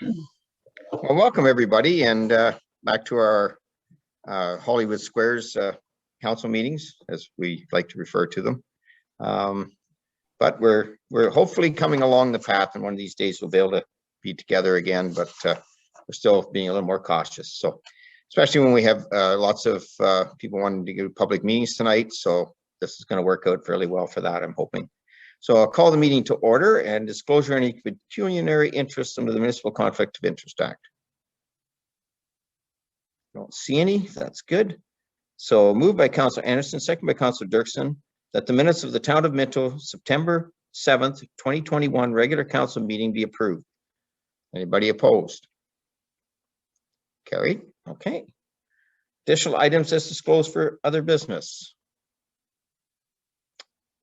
Well, welcome everybody, and back to our Hollywood Squares council meetings, as we like to refer to them. But we're hopefully coming along the path, and one of these days we'll be able to be together again. But we're still being a little more cautious. So, especially when we have lots of people wanting to do public meetings tonight. So this is going to work out fairly well for that, I'm hoping. So I'll call the meeting to order and disclosure any pecuniary interests under the Municipal Conflict of Interest Act. Don't see any, that's good. So moved by Councillor Anderson, second by Councillor Dirksen, that the minutes of the Town of Minto, September 7th, 2021 regular council meeting be approved. Anybody opposed? Carried, okay. Additional items as disclosed for other business.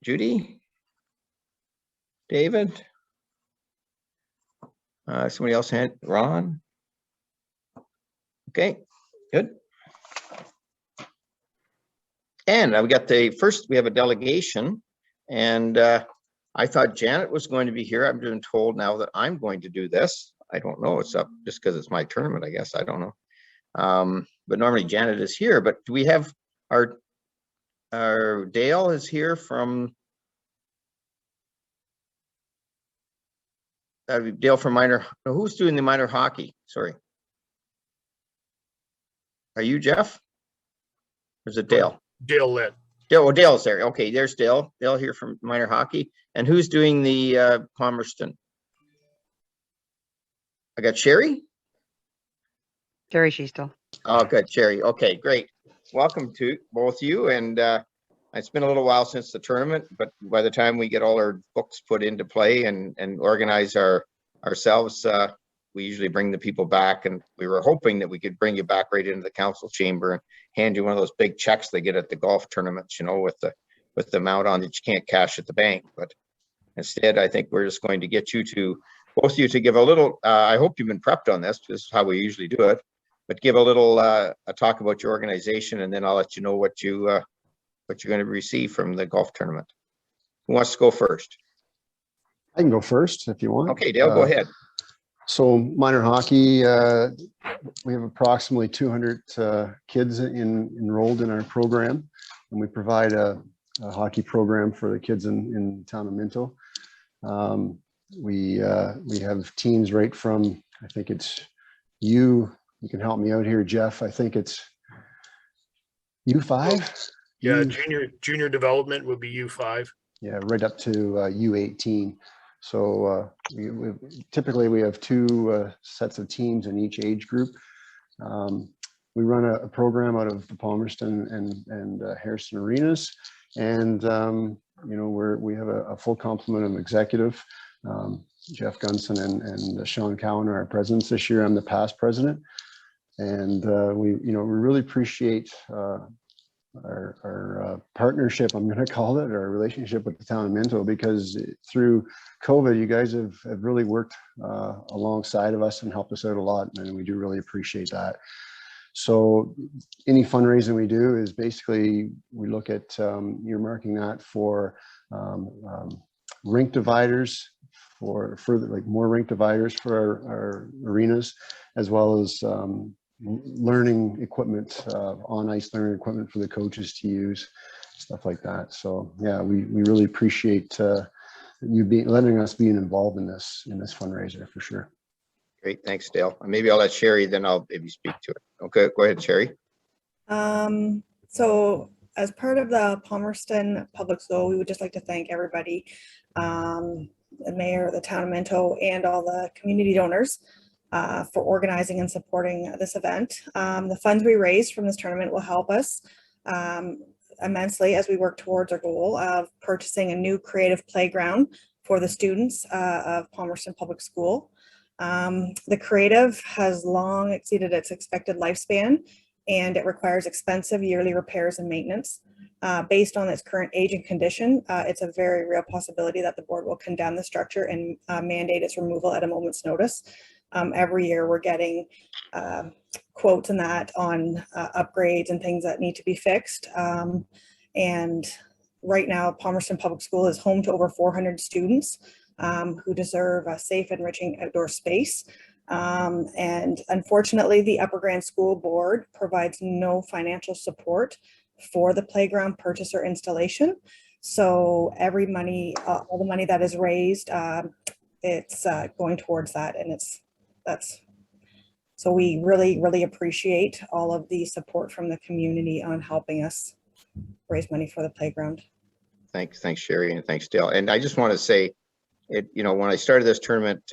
Judy? David? Somebody else had Ron? Okay, good. And we got we have a delegation, and I thought Janet was going to be here. I'm being told now that I'm going to do this. I don't know, it's up just because it's my tournament, I guess, I don't know. But normally Janet is here, but do we have our Dale is here from Dale from minor. No, who's doing the minor hockey? Sorry. Are you Jeff? Or is it Dale? Dale lit. Dale, Dale's there. Okay, there's Dale. Dale here from minor hockey. And who's doing the Palmerston? I got Sherry. Sherry Sheastel. Oh, good, Sherry. Okay, great. Welcome to both of you. And it's been a little while since the tournament, but by the time we get all our books put into play and organize ourselves, we usually bring the people back, and we were hoping that we could bring you back right into the council chamber and hand you one of those big checks they get at the golf tournaments, you know, with the amount on that you can't cash at the bank. But instead, I think we're just going to get you to, both of you, to give a little, I hope you've been prepped on this. This is how we usually do it, but give a little a talk about your organization, and then I'll let you know what you're going to receive from the golf tournament. Who wants to go first? I can go first if you want. Okay, Dale, go ahead. So minor hockey, we have approximately 200 kids enrolled in our program, and we provide a hockey program for the kids in the town of Minto. We have teams right from, I think it's you can help me out here, Jeff. I think it's U5. Yeah, junior development would be U5. Yeah, right up to U18. So typically we have two sets of teams in each age group. We run a program out of the Palmerston and Harrison arenas, and you know, we have a full complement of executive. Jeff Gunson and Sean Cowan are our presidents this year. I'm the past president, and we really appreciate our partnership, I'm going to call it, our relationship with the town of Minto, because through COVID, you guys have really worked alongside of us and helped us out a lot, and we do really appreciate that. So any fundraising we do is basically, we look at earmarking that for rink dividers, for further, like more rink dividers for our arenas, as well as learning equipment, on ice learning equipment for the coaches to use, stuff like that. So yeah, we really appreciate you letting us be involved in this fundraiser for sure. Great, thanks, Dale. Maybe I'll let Sherry, then I'll maybe speak to it. Okay, go ahead, Sherry. So as part of the Palmerston Public School, we would just like to thank everybody, the mayor, the town of Minto, and all the community donors for organizing and supporting this event. The funds we raised from this tournament will help us immensely as we work towards our goal of purchasing a new creative playground for the students of Palmerston Public School. The creative has long exceeded its expected lifespan, and it requires expensive yearly repairs and maintenance. Based on its current age and condition, it's a very real possibility that the board will condemn the structure and mandate its removal at a moment's notice. Every year we're getting quotes and that on upgrades and things that need to be fixed. And right now, Palmerston Public School is home to over 400 students who deserve a safe, enriching outdoor space. And unfortunately, the Upper Grand School Board provides no financial support for the playground purchase or installation. So every money, all the money that is raised, it's going towards that, and so we really appreciate all of the support from the community on helping us raise money for the playground. Thanks, Sherry, and thanks, Dale. And I just want to say, when I started this tournament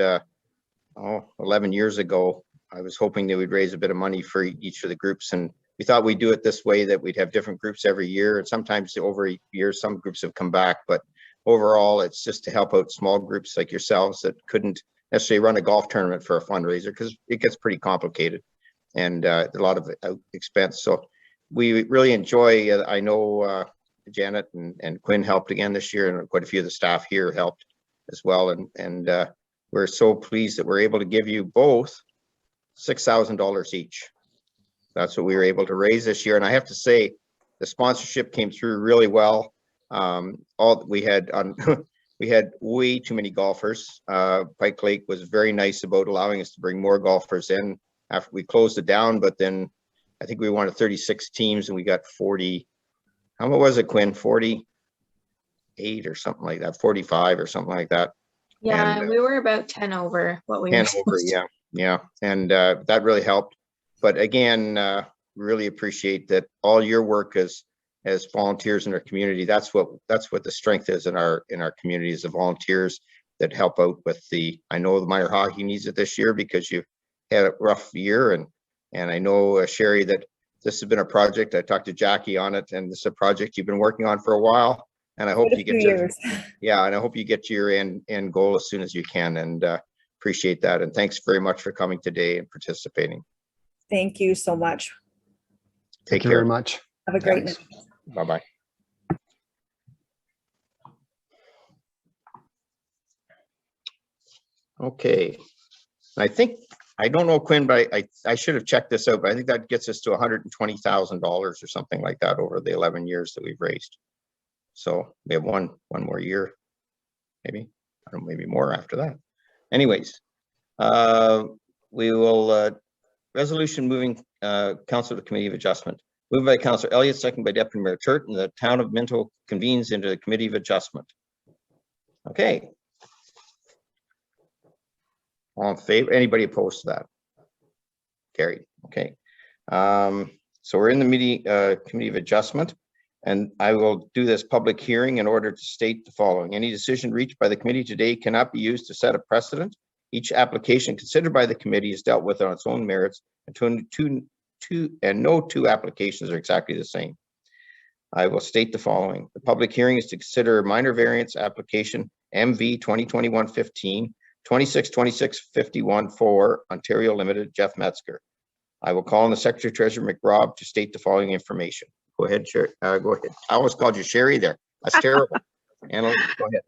11 years ago, I was hoping that we'd raise a bit of money for each of the groups, and we thought we'd do it this way, that we'd have different groups every year, and sometimes over years some groups have come back, but overall it's just to help out small groups like yourselves that couldn't necessarily run a golf tournament for a fundraiser because it gets pretty complicated and a lot of expense. So we really enjoy, I know Janet and Quinn helped again this year, and quite a few of the staff here helped as well, and we're so pleased that we're able to give you both $6,000 each. That's what we were able to raise this year. And I have to say, the sponsorship came through really well. We had way too many golfers. Pike Lake was very nice about allowing us to bring more golfers in after we closed it down. But then I think we wanted 36 teams and we got 40. How much was it, Quinn? 48 or something like that, 45 or something like that. Yeah, And, we were about 10 over what we 10 were over, supposed to. yeah. And that really helped. But again, really appreciate that all your work as volunteers in our community. That's what the strength is in our community, is the volunteers that help out with I know the minor hockey needs it this year because you've had a rough year, and I know, Sherry, that this has been a project. I talked to Jackie on it, and this is a project you've been working on for a while. And I hope you get and I hope you get to your end goal as soon as you can, and appreciate that. And thanks very much for coming today and participating. Thank you so much. Thank you very much. Have a great night. Bye-bye. Okay. I don't know, Quinn, but I should have checked this out, but I think that gets us to $120,000 or something like that over the 11 years that we've raised. So we have one more year, maybe, I don't know, maybe more after that. Anyways, we will, resolution moving council to committee of adjustment. Moved by Councillor Elliott, second by Deputy Mayor Turton, the town of Minto convenes into the committee of adjustment. Okay. All in favor? Anybody opposed to that? Carried. Okay. So we're in the committee of adjustment, and I will do this public hearing in order to state the following. Any decision reached by the committee today cannot be used to set a precedent. Each application considered by the committee is dealt with on its own merits, and no two applications are exactly the same. I will state the following. The public hearing is to consider minor variance application MV 2021-15, 262651 for Ontario Limited, Jeff Metzger. I will call on the Secretary Treasurer McRobb to state the following information. Go ahead, Sherry. Go ahead. I almost called you Sherry there. That's terrible. Anna, go ahead.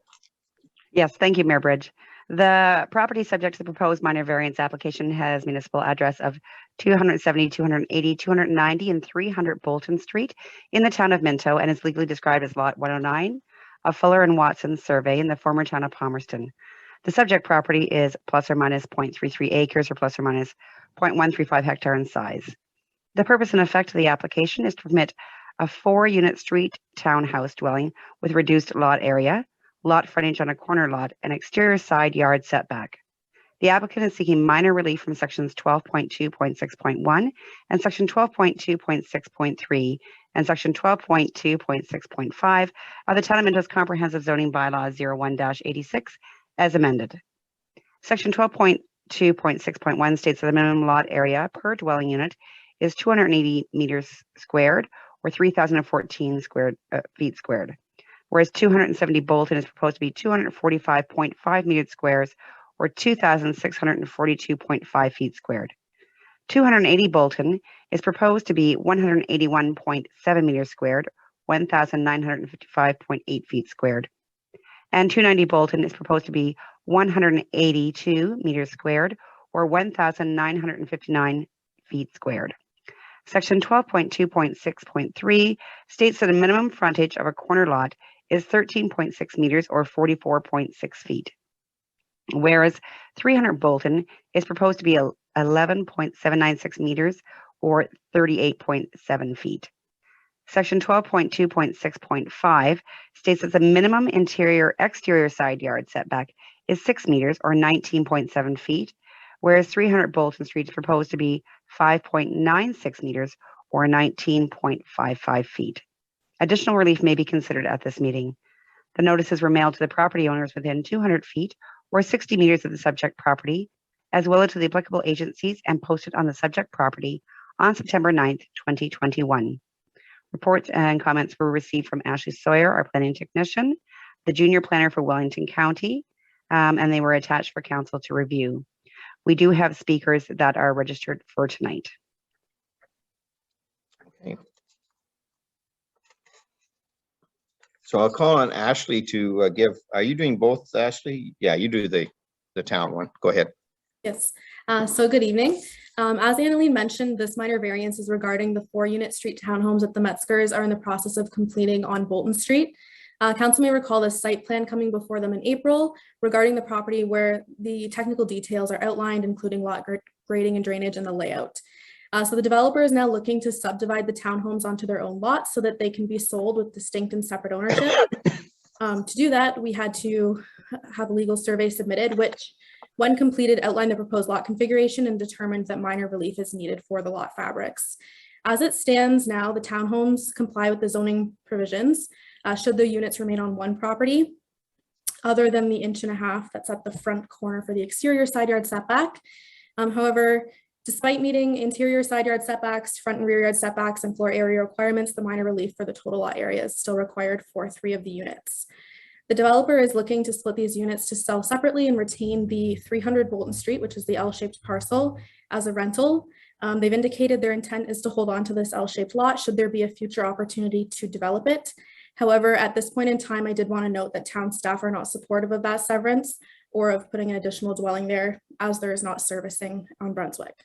Yes, thank you, Mayor Bridge. The property subject to the proposed minor variance application has municipal address of 270, 280, 290, and 300 Bolton Street in the town of Minto, and is legally described as Lot 109 of Fuller and Watson survey in the former town of Palmerston. The subject property is plus or minus 0.33 acres or plus or minus 0.135 hectare in size. The purpose and effect of the application is to permit a 4-unit street townhouse dwelling with reduced lot area, lot frontage on a corner lot, and exterior side yard setback. The applicant is seeking minor relief from sections 12.2.6.1 and section 12.2.6.3 and section 12.2.6.5 of the Town of Minto's Comprehensive Zoning Bylaw 01-86 as amended. Section 12.2.6.1 states that the minimum lot area per dwelling unit is 280 meters squared or 3,014 feet squared, whereas 270 Bolton is proposed to be 245.5 meters squares or 2,642.5 feet squared. 280 Bolton is proposed to be 181.7 meters squared, 1,955.8 feet squared. And 290 Bolton is proposed to be 182 meters squared or 1,959 feet squared. Section 12.2.6.3 states that a minimum frontage of a corner lot is 13.6 meters or 44.6 feet. whereas 300 Bolton is proposed to be 11.796 meters or 38.7 feet. Section 12.2.6.5 states that the minimum interior-exterior side yard setback is 6 meters or 19.7 feet, whereas 300 Bolton Street is proposed to be 5.96 meters or 19.55 feet. Additional relief may be considered at this meeting. The notices were mailed to the property owners within 200 feet or 60 meters of the subject property, as well as to the applicable agencies, and posted on the subject property on September 9th, 2021. Reports and comments were received from Ashley Sawyer, our planning technician, the junior planner for Wellington County, and they were attached for council to review. We do have speakers that are registered for tonight. Okay. So I'll call on Ashley to give, are you doing both, Ashley? Yeah, you do the town one. Go ahead. Yes, so good evening. As Annalene mentioned, this minor variance is regarding the 4-unit street townhomes that the Metzgers are in the process of completing on Bolton Street. Council may recall the site plan coming before them in April regarding the property where the technical details are outlined, including lot grading and drainage and the layout. So the developer is now looking to subdivide the townhomes onto their own lots so that they can be sold with distinct and separate ownership. To do that, we had to have a legal survey submitted, which, when completed, outlined the proposed lot configuration and determined that minor relief is needed for the lot fabrics. As it stands now, the townhomes comply with the zoning provisions should the units remain on one property, other than the 1.5 inches that's at the front corner for the exterior side yard setback. However, despite meeting interior side yard setbacks, front and rear yard setbacks, and floor area requirements, the minor relief for the total lot area is still required for 3 of the units. The developer is looking to split these units to sell separately and retain the 300 Bolton Street, which is the L-shaped parcel, as a rental. They've indicated their intent is to hold on to this L-shaped lot should there be a future opportunity to develop it. However, at this point in time, I did want to note that town staff are not supportive of that severance or of putting an additional dwelling there, as there is not servicing on Brunswick.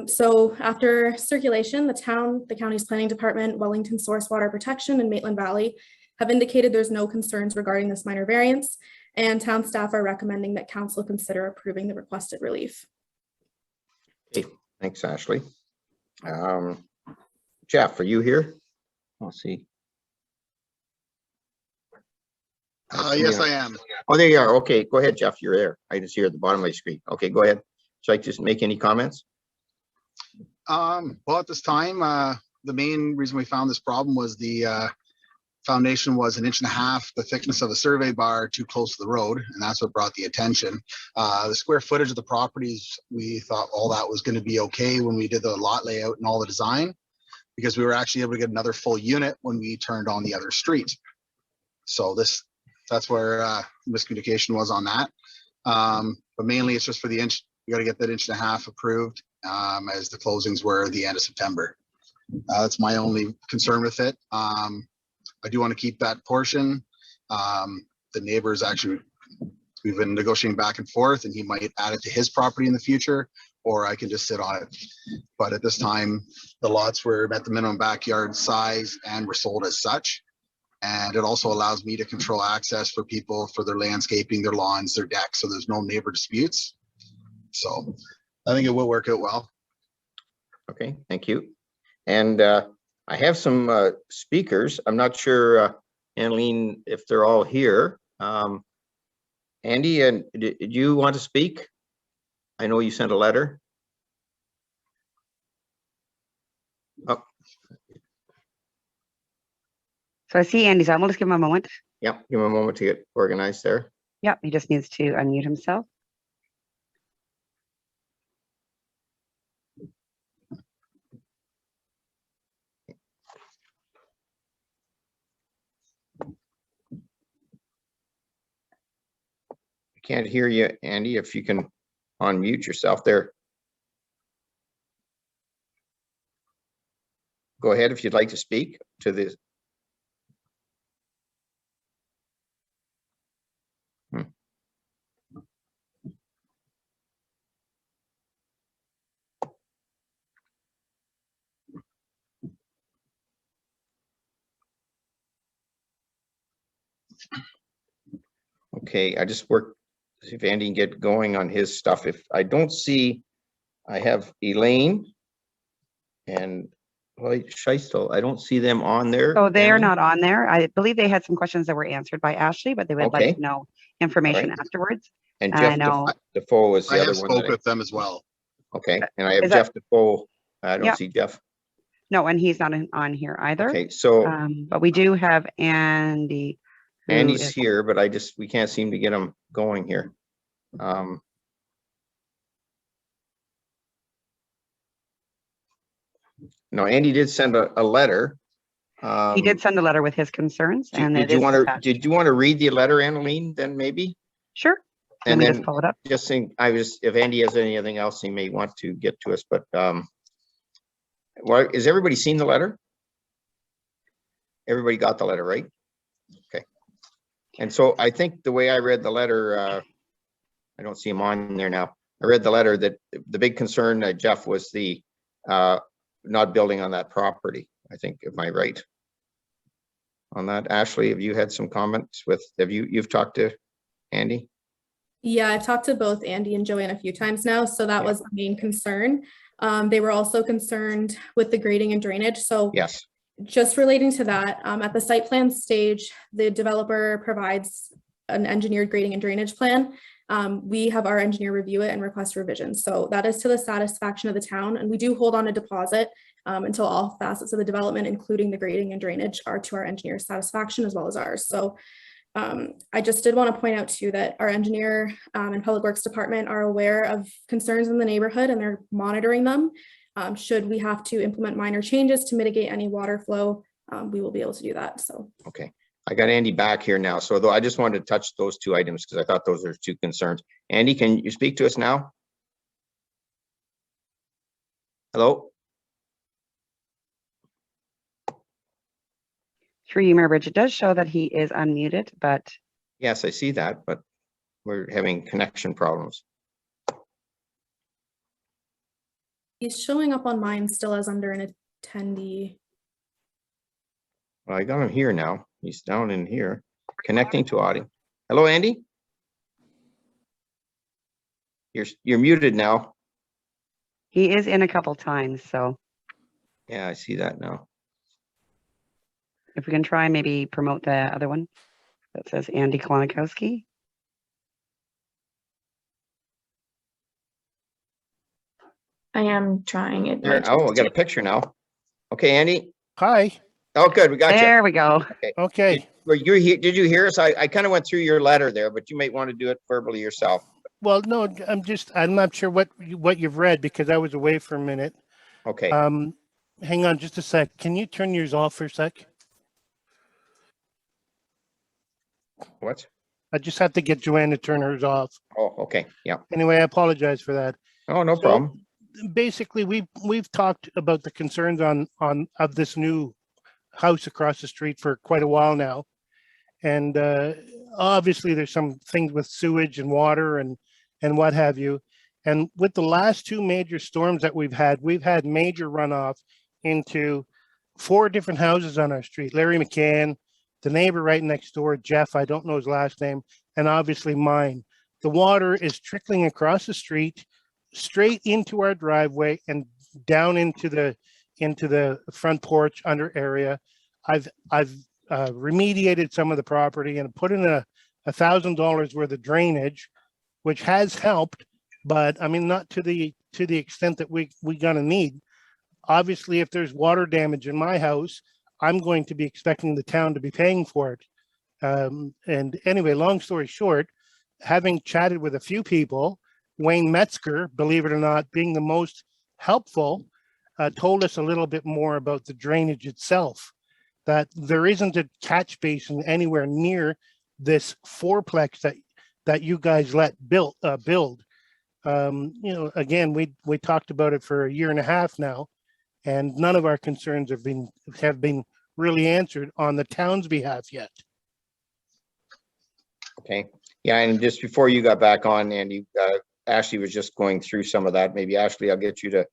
So after circulation, the county's planning department, Wellington Source Water Protection, and Maitland Valley have indicated there's no concerns regarding this minor variance, and town staff are recommending that council consider approving the requested relief. Okay, thanks, Ashley. Jeff, are you here? Let's see. Yes, I am. Oh, there you are. Okay, go ahead, Jeff. You're there. I just hear at the bottom of my screen. Okay, go ahead. Should I just make any comments? Well, at this time, the main reason we found this problem was the foundation was 1.5 inches, the thickness of the survey bar too close to the road, and that's what brought the attention. The square footage of the properties, we thought all that was going to be okay when we did the lot layout and all the design, because we were actually able to get another full unit when we turned on the other street. So that's where miscommunication was on that. But mainly it's just for the inch. We got to get that 1.5 inches approved, as the closings were the end of September. That's my only concern with it. I do want to keep that portion. The neighbors actually, we've been negotiating back and forth, and he might add it to his property in the future, or I can just sit on it. But at this time, the lots were met the minimum backyard size and were sold as such. And it also allows me to control access for people for their landscaping, their lawns, their decks, so there's no neighbor disputes. So I think it will work out well. Okay, thank you. And I have some speakers. I'm not sure, Annalene, if they're all here. Andy, and did you want to speak? I know you sent a letter. Oh. So I see Andy's on. We'll just give him a moment. Yeah, give him a moment to get organized there. Yep, he just needs to unmute himself. I can't hear you, Andy, if you can unmute yourself there. Go ahead if you'd like to speak to this. Okay, I just worked see if Andy can get going on his stuff. If I don't see, I have Elaine and Lloyd Scheistel. I don't see them on there. So they are Andy? not on there. I believe they had some questions that were answered by Ashley, but they would like Okay. to know information All right. afterwards. And I Jeff know. Defoe is I the other have one. spoke with them as well. Okay, and I have Is that- Jeff Defoe. I don't Yeah. see Jeff. No, and he's not on here either. Okay, so But we do have Andy. who Andy's is- here, but we can't seem to get him going here. No, Andy did send a letter. He did send a letter with his concerns, and Did it you is want to, attached. did you want to read the letter, Annaline, then maybe? Sure. Let And me then just pull it up. just think, if Andy has anything else, he may want to get to us, but well, is everybody seen the letter? Everybody got the letter, right? Okay. And so I think the way I read the letter, I don't see him on there now. I read the letter that the big concern, Jeff, was the not building on that property. I think, am I right on that? Ashley, have you had some comments you've talked to Andy? Yeah, I've talked to both Andy and Joanne a few times now, so that was the main concern. They were also concerned with the grading and drainage. So Yes. just relating to that, at the site plan stage, the developer provides an engineered grading and drainage plan. We have our engineer review it and request revisions. So that is to the satisfaction of the town. And we do hold on a deposit until all facets of the development, including the grading and drainage, are to our engineer's satisfaction as well as ours. So I just did want to point out too that our engineer and public works department are aware of concerns in the neighborhood and they're monitoring them. Should we have to implement minor changes to mitigate any water flow, we will be able to do that. So Okay, I got Andy back here now. So though I just wanted to touch those two items because I thought those are two concerns. Andy, can you speak to us now? Hello? Through you, Mayor Bridge, it does show that he is unmuted, but Yes, I see that, but we're having connection problems. he's showing up on mine still as under an attendee. Well, I got him here now. He's down in here, connecting to audio. Hello, Andy? You're muted now. he is in a couple times. So Yeah, I see that now. if we can try maybe promote the other one that says Andy Klonikowski. I am trying it. There, oh, I got a picture now. Okay, Andy. Hi, Oh, good, we got you. There we go. okay. Did you hear us? I kind of went through your letter there, but you might want to do it verbally yourself. Well, no, I'm not sure what you've read because I was away for a minute. Okay, Hang on just a sec. Can you turn yours off for a sec? what? I just have to get Joanne to turn hers off. Oh, okay, yeah. Anyway, I apologize for that. Oh, no So, problem. Basically, we've talked about the concerns of this new house across the street for quite a while now. And obviously there's some things with sewage and water and what have you. And with the last two major storms that we've had major runoff into 4 different houses on our street. Larry McCann, the neighbor right next door, Jeff, I don't know his last name, and obviously mine. The water is trickling across the street, straight into our driveway and down into the front porch under area. I've remediated some of the property and put in $1,000 worth of drainage, which has helped, but I mean, not to the extent that we gonna need. Obviously, if there's water damage in my house, I'm going to be expecting the town to be paying for it. And anyway, long story short, having chatted with a few people, Wayne Metzger, believe it or not, being the most helpful, told us a little bit more about the drainage itself, that there isn't a catch basin anywhere near this fourplex that you guys let build. Again, we talked about it for 1.5 years now, and none of our concerns have been really answered on the town's behalf yet. Okay, yeah, and just before you got back on, Andy, Ashley was just going through some of that. Maybe Ashley, I'll get you to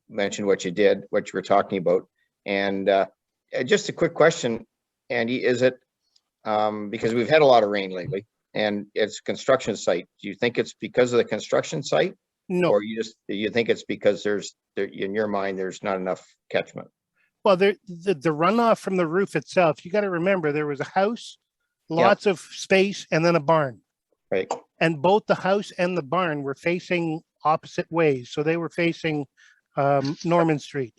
mention what you were talking about. And just a quick question, Andy, is it, because we've had a lot of rain lately, and it's construction site. Do you think it's because of the construction site? No, Or you think it's because in your mind, there's not enough catchment? well, the runoff from the roof itself, you got to remember there was a house, lots of space, and then a barn. Right. And both the house and the barn were facing opposite ways. So they were facing Norman Street.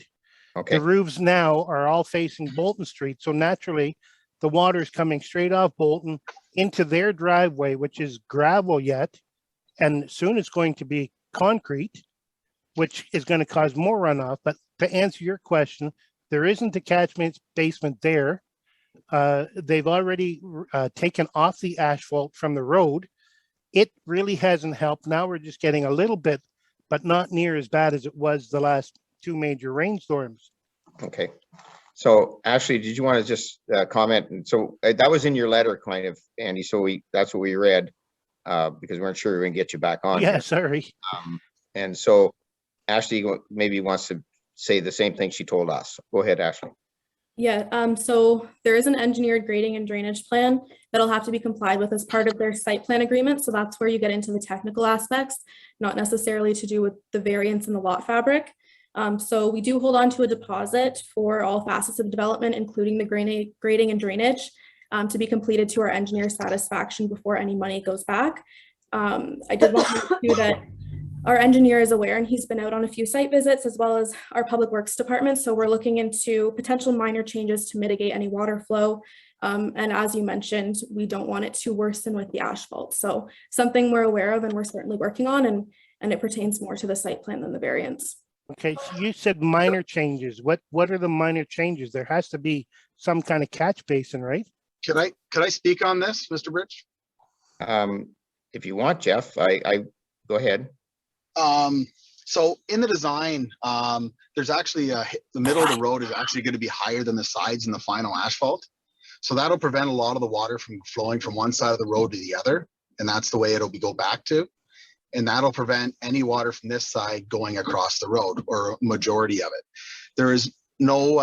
Okay. The roofs now are all facing Bolton Street. So naturally, the water is coming straight off Bolton into their driveway, which is gravel yet. And soon it's going to be concrete, which is going to cause more runoff. But to answer your question, there isn't a catchment basement there. They've already taken off the asphalt from the road. It really hasn't helped. Now we're just getting a little bit, but not near as bad as it was the last 2 major rainstorms. Okay. So Ashley, did you want to just comment? And so that was in your letter, kind of, Andy. So that's what we read because we weren't sure we were going to get you back on. Yeah, here. sorry. And so Ashley maybe wants to say the same thing she told us. Go ahead, Ashley. Yeah, so there is an engineered grading and drainage plan that'll have to be complied with as part of their site plan agreement. So that's where you get into the technical aspects, not necessarily to do with the variance in the lot fabric. So we do hold on to a deposit for all facets of development, including the grading and drainage, to be completed to our engineer's satisfaction before any money goes back. I did want to do that. Our engineer is aware and he's been out on a few site visits as well as our public works department. So we're looking into potential minor changes to mitigate any water flow. And as you mentioned, we don't want it to worsen with the asphalt. So something we're aware of and we're certainly working on, and it pertains more to the site plan than the variance. Okay, so you said minor changes. What are the minor changes? There has to be some kind of catch basin, right? Could I speak on this, Mr. Bridge? If you want, Jeff, I go ahead. So in the design, there's actually the middle of the road is actually going to be higher than the sides in the final asphalt. So that'll prevent a lot of the water from flowing from one side of the road to the other. And that's the way it'll go back to. And that'll prevent any water from this side going across the road, or majority of it. There is no,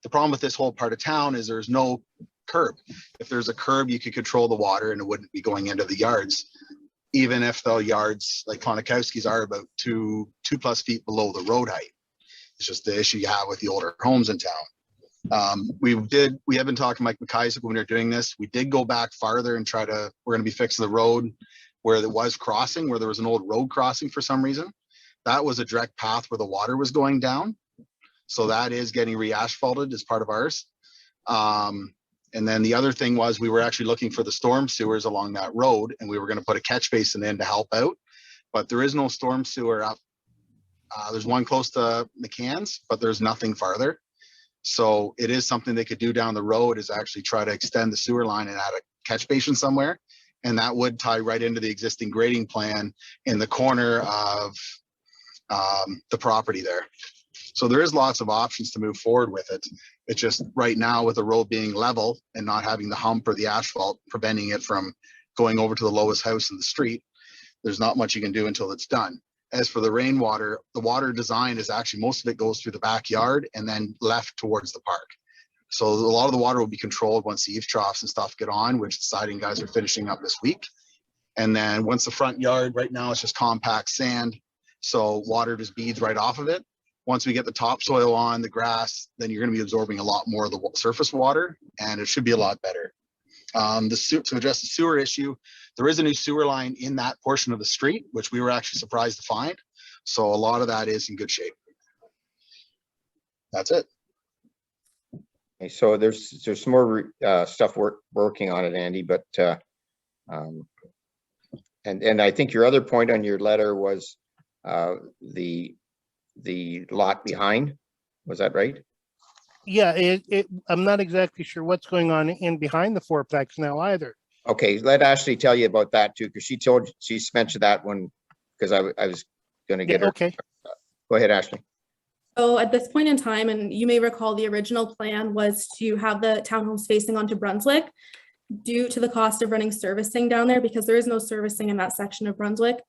the problem with this whole part of town is there's no curb. If there's a curb, you could control the water and it wouldn't be going into the yards. Even if the yards like Klonikowski's are about two plus feet below the road height. It's just the issue you have with the older homes in town. We have been talking to Mike McIsaac when we were doing this. We did go back farther and we're going to be fixing the road where there was crossing, where there was an old road crossing for some reason. That was a direct path where the water was going down. So that is getting re-asphalted as part of ours. And then the other thing was we were actually looking for the storm sewers along that road, and we were going to put a catch basin in to help out, but there is no storm sewer up. There's one close to McCann's, but there's nothing farther. So it is something they could do down the road, is actually try to extend the sewer line and add a catch basin somewhere. And that would tie right into the existing grading plan in the corner of the property there. So there is lots of options to move forward with it. It's just right now with the road being level and not having the hump or the asphalt preventing it from going over to the lowest house in the street, there's not much you can do until it's done. As for the rainwater, the water design is actually, most of it goes through the backyard and then left towards the park. So a lot of the water will be controlled once the eave troughs and stuff get on, which the siding guys are finishing up this week. And then once the front yard, right now it's just compact sand, so water just beads right off of it. Once we get the topsoil on the grass, then you're going to be absorbing a lot more of the surface water, and it should be a lot better. To address the sewer issue, there is a new sewer line in that portion of the street, which we were actually surprised to find. So a lot of that is in good shape. That's it. Okay, so there's some more stuff working on it, Andy, but and I think your other point on your letter was the lot behind. Was that right? Yeah, I'm not exactly sure what's going on in behind the fourplex now either. Okay, let Ashley tell you about that too, because she mentioned that one, because I was going to get her. Okay. Go ahead, Ashley. So at this point in time, and you may recall the original plan was to have the townhomes facing onto Brunswick. Due to the cost of running servicing down there, because there is no servicing in that section of Brunswick,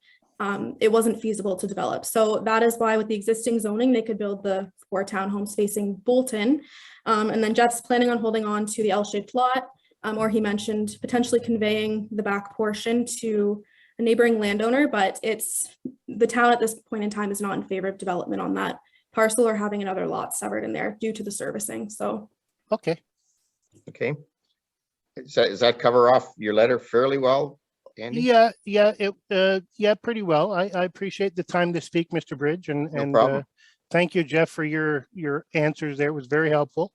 it wasn't feasible to develop. So that is why with the existing zoning, they could build the 4 townhomes facing Bolton. And then Jeff's planning on holding on to the L-shaped lot Or he mentioned potentially conveying the back portion to a neighboring landowner, but the town at this point in time is not in favor of development on that parcel or having another lot severed in there due to the servicing. So, Okay. Okay. Does that cover off your letter fairly well, Andy? Yeah, pretty well. I appreciate the time to speak, Mr. Bridge, No and problem. thank you, Jeff, for your answers there. It was very helpful.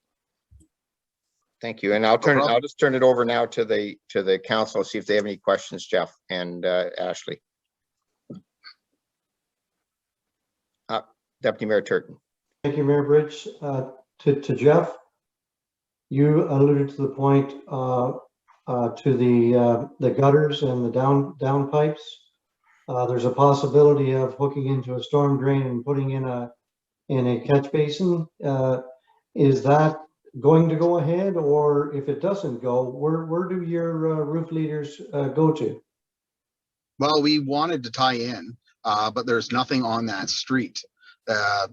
Thank you. And I'll just turn it over now to the council, see if they have any questions, Jeff and Ashley. Deputy Mayor Turton. Thank you, Mayor Bridge. To Jeff, you alluded to the point to the gutters and the down pipes. There's a possibility of hooking into a storm drain and putting in a catch basin. Is that going to go ahead, or if it doesn't go, where do your roof leaders go to? Well, we wanted to tie in, but there's nothing on that street.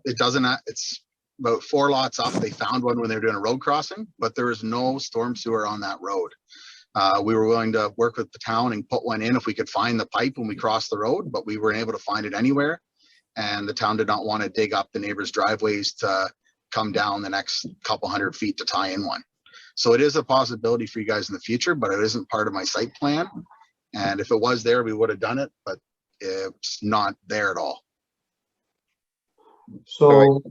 It's about 4 lots up. They found one when they were doing a road crossing, but there is no storm sewer on that road. We were willing to work with the town and put one in if we could find the pipe when we crossed the road, but we weren't able to find it anywhere. And the town did not want to dig up the neighbors' driveways to come down the next couple 100 feet to tie in one. So it is a possibility for you guys in the future, but it isn't part of my site plan. And if it was there, we would have done it, but it's not there at all. So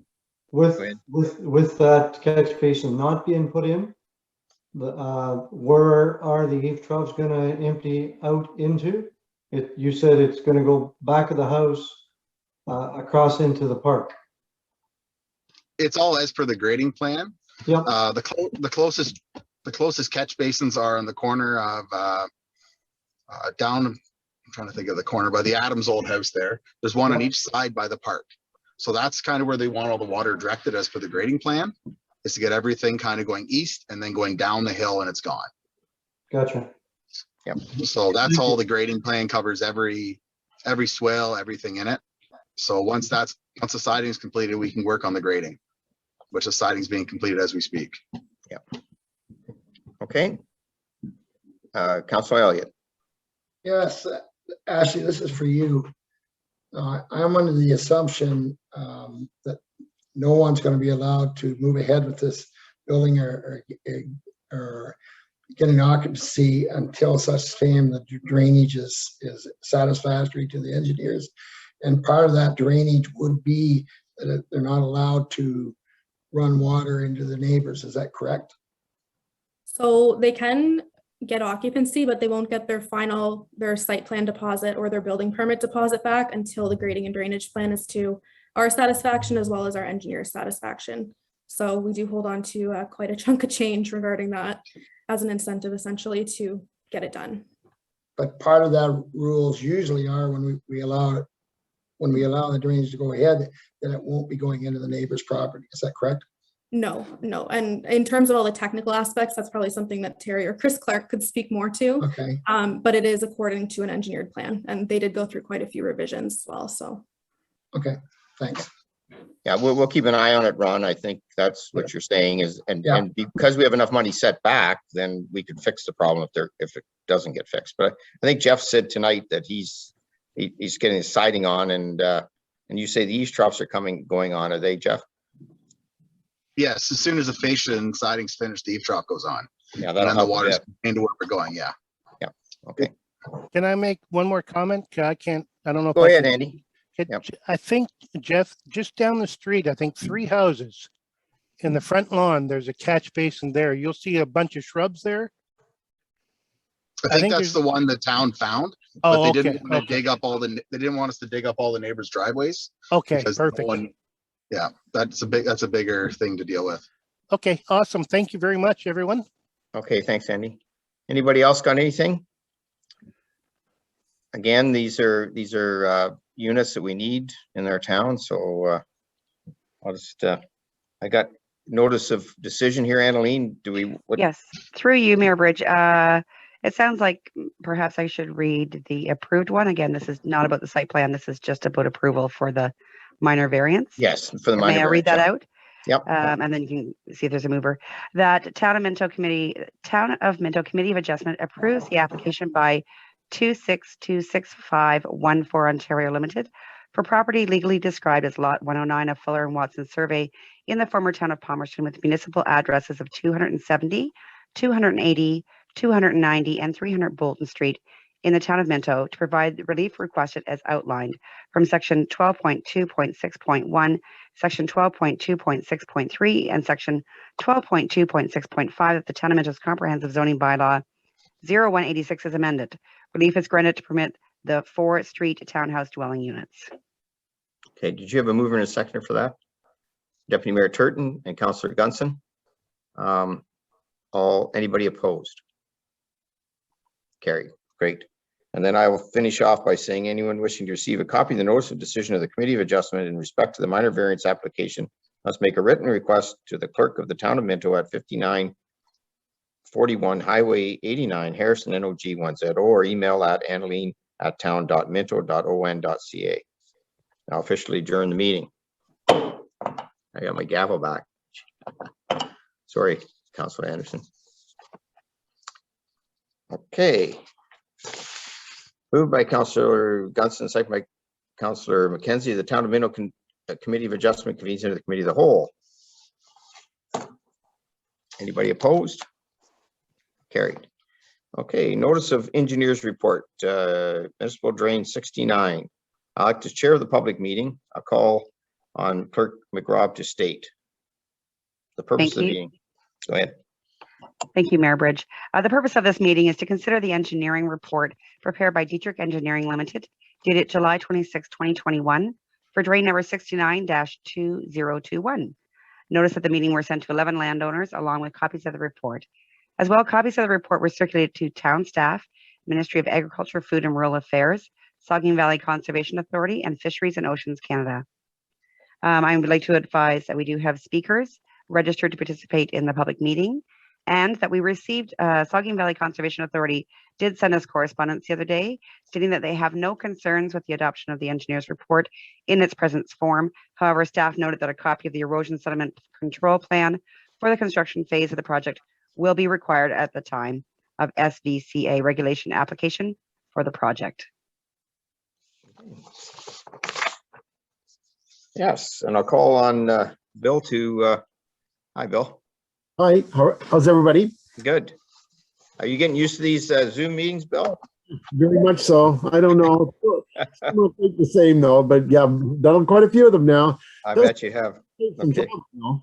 with that catch basin not being put in, where are the eave troughs going to empty out into? You said it's going to go back of the house across into the park. It's all as per the grading plan. Yep. The closest catch basins are in the corner of down. I'm trying to think of the corner by the Adams old house there. There's one on each side by the park. So that's kind of where they want all the water directed as per the grading plan, is to get everything kind of going east and then going down the hill and it's gone. Gotcha. Yep. So that's all the grading plan covers, every swale, everything in it. So once the siding is completed, we can work on the grading, which the siding is being completed as we speak. Yeah. Okay. Councilor Elliott. Yes, Ashley, this is for you. I'm under the assumption that no one's going to be allowed to move ahead with this building or getting occupancy until such time that the drainage is satisfactory to the engineers. And part of that drainage would be that they're not allowed to run water into the neighbors. Is that correct? So they can get occupancy, but they won't get their site plan deposit or their building permit deposit back until the grading and drainage plan is to our satisfaction as well as our engineer's satisfaction. So we do hold on to quite a chunk of change regarding that as an incentive, essentially, to get it done. But part of that rules usually are when we allow the drainage to go ahead, then it won't be going into the neighbor's property. Is that correct? No. And in terms of all the technical aspects, that's probably something that Terry or Chris Clark could speak more to. Okay. But it is according to an engineered plan, and they did go through quite a few revisions as well. So. Okay, thanks. Yeah, we'll keep an eye on it, Ron. I think that's what you're saying is, and because we have enough money set back, then we could fix the problem if it doesn't get fixed. But I think Jeff said tonight that he's getting his siding on, and you say the eaves troughs are going on. Are they, Jeff? Yes, as soon as the fascia and siding's finished, the eave trough goes on. Yeah, and then the water's into where we're going. Yeah. Yeah. Okay. Can I make one more comment? I don't know. Go ahead, Andy. Yep. I think, Jeff, just down the street, I think 3 houses in the front lawn, there's a catch basin there. You'll see a bunch of shrubs there. I think that's the one the town found, but they didn't want to dig up they didn't want us to dig up all the neighbors' driveways. Okay, perfect. Yeah, that's a bigger thing to deal with. Okay, awesome. Thank you very much, everyone. Okay, thanks, Andy. Anybody else got anything? Again, these are units that we need in our town. So I'll just I got notice of decision here, Annaline. Yes, through you, Mayor Bridge. It sounds like perhaps I should read the approved one. Again, this is not about the site plan. This is just about approval for the minor variance. Yes, for the minor variance. May I read that out? Yep. And then you can see if there's a mover. That Town of Minto Committee of Adjustment approves the application by 2626514 Ontario Limited for property legally described as Lot 109 of Fuller and Watson Survey in the former town of Palmerston with municipal addresses of 270, 280, 290, and 300 Bolton Street in the town of Minto to provide the relief requested as outlined from section 12.2.6.1, section 12.2.6.3, and section 12.2.6.5 of the town of Minto's comprehensive zoning bylaw 0186 is amended. Relief is granted to permit the 4 street townhouse dwelling units. Okay, did you have a mover and a seconder for that? Deputy Mayor Turton and Councillor Gunson. Anybody opposed? Carried. Great. And then I will finish off by saying anyone wishing to receive a copy of the notice of decision of the Committee of Adjustment in respect to the minor variance application must make a written request to the clerk of the town of Minto at 5941 Highway 89, Harrison, NOG 10, or email at annaline@town.minto.on.ca. Now officially adjourn the meeting. I got my gavel back. Sorry, Councillor Anderson. Okay. Moved by Councillor Gunson, second by Councillor McKenzie. The Town of Minto Committee of Adjustment convenes into the Committee of the Whole. Anybody opposed? Carried. Okay, notice of engineers report, municipal drain 69. I'd like to chair the public meeting. I'll call on Clerk McRobb to state the purpose of the meeting. Go ahead. Thank you, Mayor Bridge. The purpose of this meeting is to consider the engineering report prepared by Dietrich Engineering Limited, dated July 26, 2021, for drain number 69-2021. Notice of the meeting were sent to 11 landowners along with copies of the report. As well, copies of the report were circulated to town staff, Ministry of Agriculture, Food and Rural Affairs, Saugeen Valley Conservation Authority, and Fisheries and Oceans Canada. I would like to advise that we do have speakers registered to participate in the public meeting, and that we received Saugeen Valley Conservation Authority did send us correspondence the other day stating that they have no concerns with the adoption of the engineer's report in its present form. However, staff noted that a copy of the erosion sediment control plan for the construction phase of the project will be required at the time of SVCA regulation application for the project. Yes, and I'll call on Bill to, hi, Bill. Hi, how's everybody? Good. Are you getting used to these Zoom meetings, Bill? Very much so. I don't know. I don't think the same though, but yeah, I've done quite a few of them now. I bet you have. Okay. No?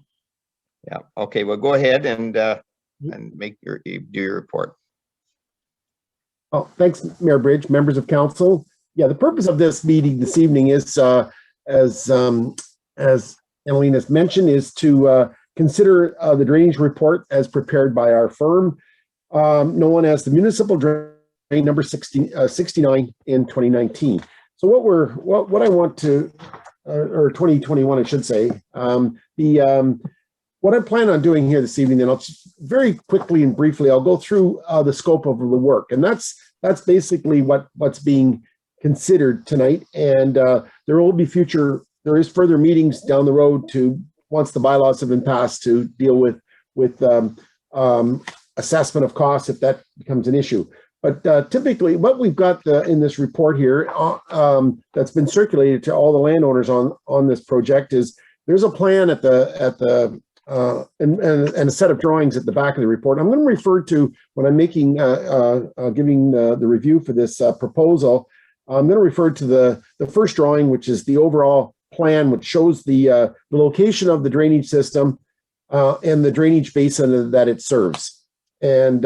Yeah. Okay. Well, go ahead and do your report. Oh, thanks, Mayor Bridge, members of council. Yeah, the purpose of this meeting this evening is, as Annalene has mentioned, is to consider the drainage report as prepared by our firm, known as the Municipal Drain number 69 in 2019. So what I want to, or 2021, I should say, what I plan on doing here this evening, and I'll just very quickly and briefly, I'll go through the scope of the work, and that's basically what's being considered tonight. And there is further meetings down the road to, once the bylaws have been passed, to deal with assessment of costs if that becomes an issue. But typically, what we've got in this report here that's been circulated to all the landowners on this project is there's a plan and a set of drawings at the back of the report. I'm going to refer to, when I'm making giving the review for this proposal, I'm going to refer to the first drawing, which is the overall plan, which shows the location of the drainage system and the drainage basin that it serves. And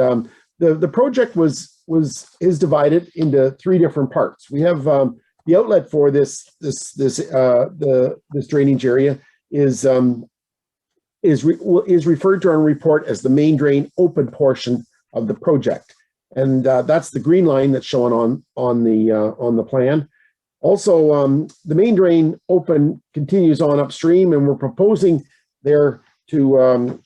the project is divided into 3 different parts. We have the outlet for this drainage area is referred to on report as the main drain open portion of the project, and that's the green line that's shown on the plan. Also, the main drain open continues on upstream, and we're proposing there to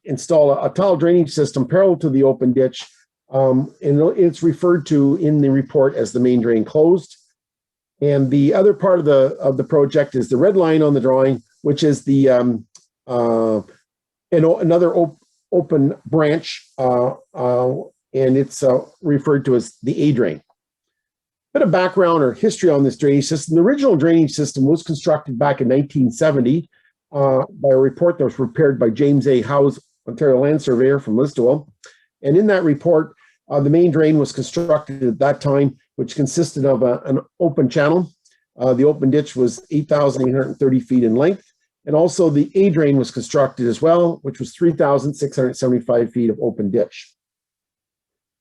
install a tile drainage system parallel to the open ditch, and it's referred to in the report as the main drain closed. And the other part of the project is the red line on the drawing, which is the another open branch, and it's referred to as the A drain. Bit of background or history on this drainage system. The original drainage system was constructed back in 1970 by a report that was prepared by James A. Howes, Ontario Land Surveyor from Listowel. And in that report, the main drain was constructed at that time, which consisted of an open channel. The open ditch was 8,830 feet in length. And also the A drain was constructed as well, which was 3,675 feet of open ditch.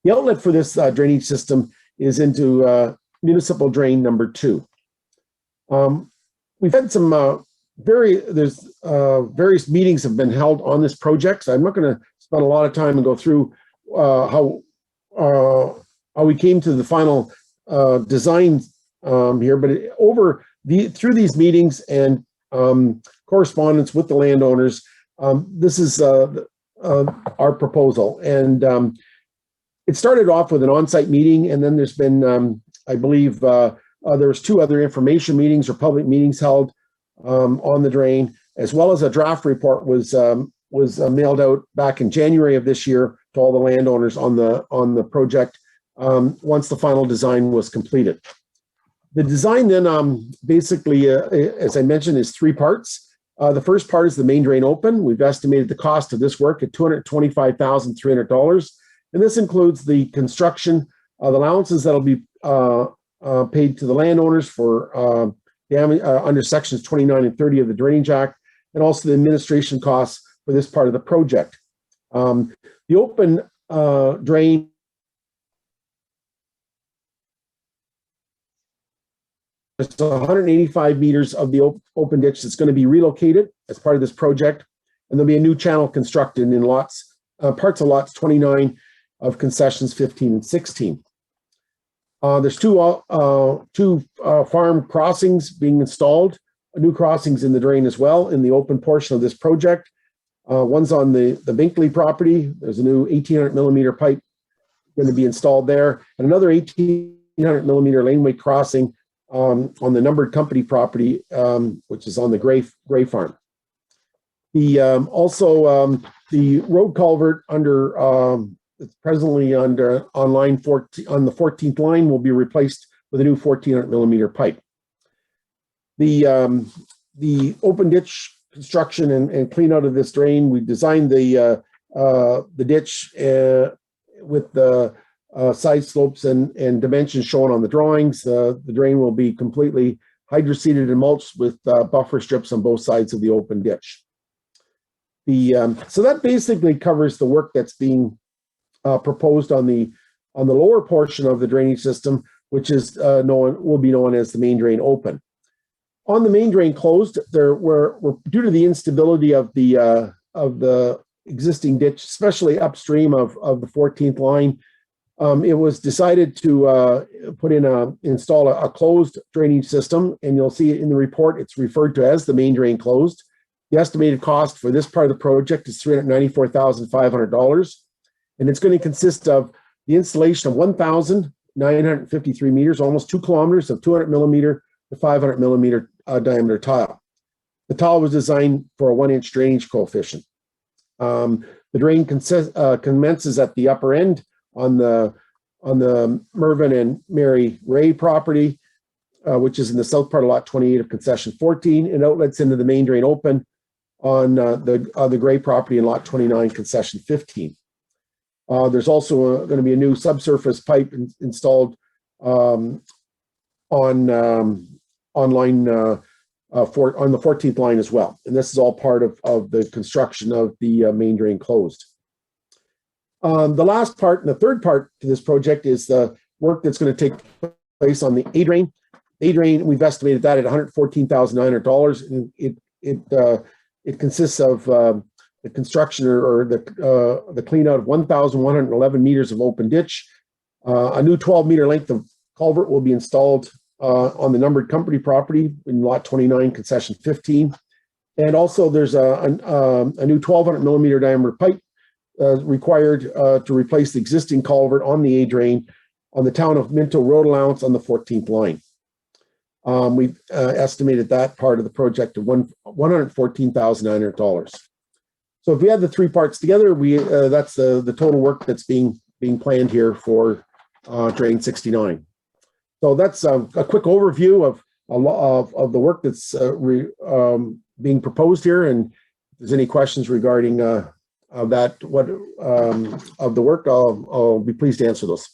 The outlet for this drainage system is into municipal drain number 2. We've had some various meetings have been held on this project. So I'm not going to spend a lot of time and go through how we came to the final design here, but through these meetings and correspondence with the landowners, this is our proposal. And it started off with an on-site meeting, and then there's been, I believe, there was 2 other information meetings or public meetings held on the drain, as well as a draft report was mailed out back in January of this year to all the landowners on the project once the final design was completed. The design then basically, as I mentioned, is 3 parts. The first part is the main drain open. We've estimated the cost of this work at $225,300. And this includes the construction, the allowances that'll be paid to the landowners for damage under sections 29 and 30 of the Drainage Act, and also the administration costs for this part of the project. The open drain there's 185 meters of the open ditch that's going to be relocated as part of this project, and there'll be a new channel constructed in parts of lots 29 of concessions 15 and 16. There's two farm crossings being installed, new crossings in the drain as well in the open portion of this project. One's on the Binkley property. There's a new 1,800 millimeter pipe going to be installed there, and another 1,800 millimeter laneway crossing on the numbered company property, which is on the Gray Farm. Also the road culvert under it's presently under on line 14 on the 14th line will be replaced with a new 1,400 millimeter pipe. The open ditch construction and clean out of this drain, we designed the ditch with the side slopes and dimensions shown on the drawings. The drain will be completely hydroseeded and mulched with buffer strips on both sides of the open ditch. So that basically covers the work that's being proposed on the lower portion of the drainage system, which is will be known as the main drain open. On the main drain closed, we're due to the instability of the existing ditch, especially upstream of the 14th line. It was decided to install a closed drainage system, and you'll see it in the report. It's referred to as the main drain closed. The estimated cost for this part of the project is $394,500, and it's going to consist of the installation of 1,953 meters, almost 2 kilometers of 200 millimeter to 500 millimeter diameter tile. The tile was designed for a 1-inch drainage coefficient. The drain commences at the upper end on the Mervyn and Mary Ray property, which is in the south part of lot 28 of concession 14, and outlets into the main drain open on the Gray property in lot 29, concession 15. There's also going to be a new subsurface pipe installed on the 14th line as well, and this is all part of the construction of the main drain closed. The last part and the third part to this project is the work that's going to take place on the A drain. A drain, we've estimated that at $114,900, and it consists of the construction or the clean out of 1,111 meters of open ditch. A new 12-meter length of culvert will be installed on the numbered company property in lot 29, concession 15, and also there's a new 1,200 millimeter diameter pipe required to replace the existing culvert on the A drain on the town of Minto road allowance on the 14th line. We've estimated that part of the project to $114,900. So if we add the three parts together, that's the total work that's being planned here for Drain 69. So that's a quick overview of the work that's being proposed here. And if there's any questions regarding of the work, I'll be pleased to answer those.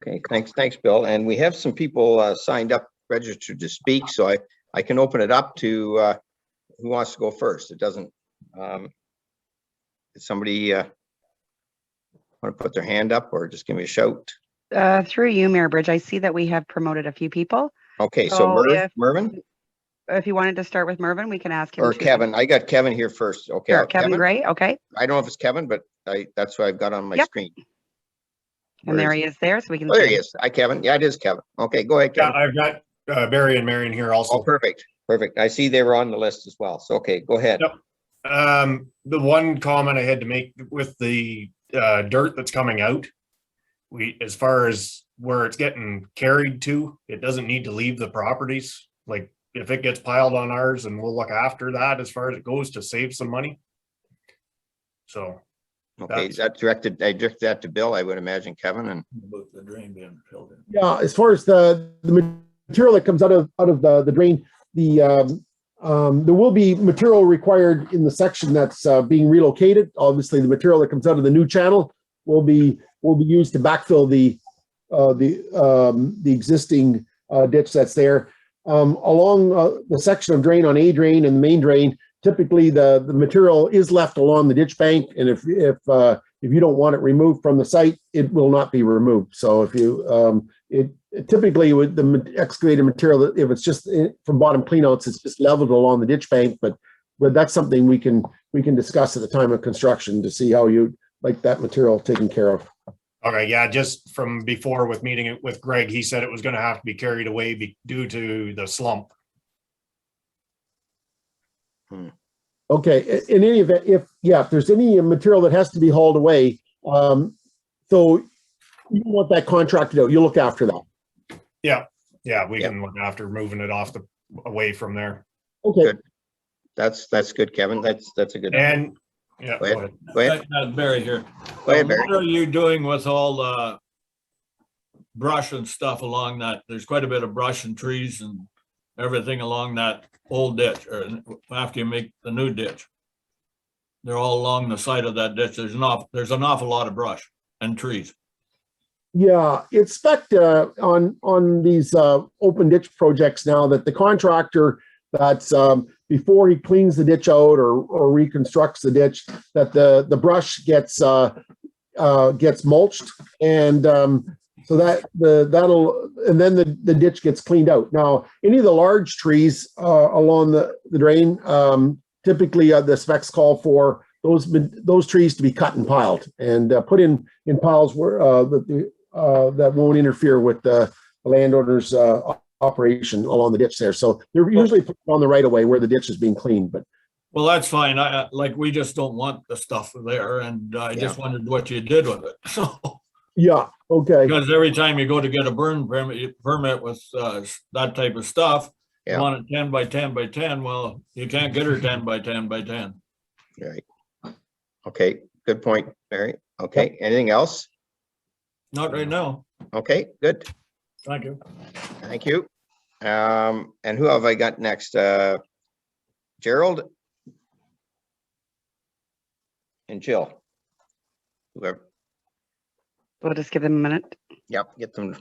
Okay, thanks, Bill. And we have some people signed up, registered to speak, so I can open it up to who wants to go first. It doesn't. Does somebody want to put their hand up or just give me a shout? Through you, Mayor Bridge, I see that we have promoted a few people. Okay, so Mervyn? If you wanted to start with Mervyn, we can ask him. Or Kevin. I got Kevin here first. Okay, sure, Kevin Gray. Okay. I don't know if it's Kevin, but that's what I've got on my screen. And there he is there, so we can. Oh, there he is. Hi, Kevin. Yeah, it is Kevin. Okay, go ahead, Kevin. Yeah, I've got Barry and Marion here also. Oh, perfect. I see they were on the list as well. So, okay, go ahead. Yep. The one comment I had to make with the dirt that's coming out, as far as where it's getting carried to, it doesn't need to leave the properties. Like if it gets piled on ours, and we'll look after that as far as it goes to save some money. So. Okay, is that directed? I direct that to Bill, I would imagine, Kevin, and about the drain being filled in. Yeah, as far as the material that comes out of the drain, there will be material required in the section that's being relocated. Obviously, the material that comes out of the new channel will be used to backfill the existing ditch that's there. Along the section of drain on A drain and the main drain, typically the material is left along the ditch bank, and if you don't want it removed from the site, it will not be removed. So if you typically with the excavated material, if it's just from bottom cleanouts, it's just leveled along the ditch bank. But that's something we can discuss at the time of construction to see how you like that material taken care of. Okay, yeah, just from before with meeting it with Greg, he said it was going to have to be carried away due to the slump. Okay, in any event, if there's any material that has to be hauled away, so you want that contracted out, you look after that. Yeah, we can look after moving it away from there. Okay, good. That's good, Kevin. That's a good. And yeah, go ahead. Barry here. Go ahead, Barry. What are you doing with all the brush and stuff along that? There's quite a bit of brush and trees and everything along that old ditch, or after you make the new ditch. They're all along the side of that ditch. There's an awful lot of brush and trees. Yeah, expect on these open ditch projects now that the contractor that's before he cleans the ditch out or reconstructs the ditch, that the brush gets mulched, and so that'll and then the ditch gets cleaned out. Now, any of the large trees along the drain, typically the specs call for those trees to be cut and piled and put in piles where that won't interfere with the landowner's operation along the ditch there. So they're usually put on the right of way where the ditch is being cleaned. But well, that's fine. We just don't want the stuff there, and I just wondered what you did with it. So. Yeah. Okay. Because every time you go to get a burn permit with that type of stuff, you want it 10 by 10 by 10. Well, you can't get her 10 by 10 by 10. Right. Okay. Good point, Barry. Okay. Anything else? Not right now. Okay. Good. Thank you. Thank you. And who have I got next? Gerald and Jill. Whoever. We'll just give them a minute. Yep, get them.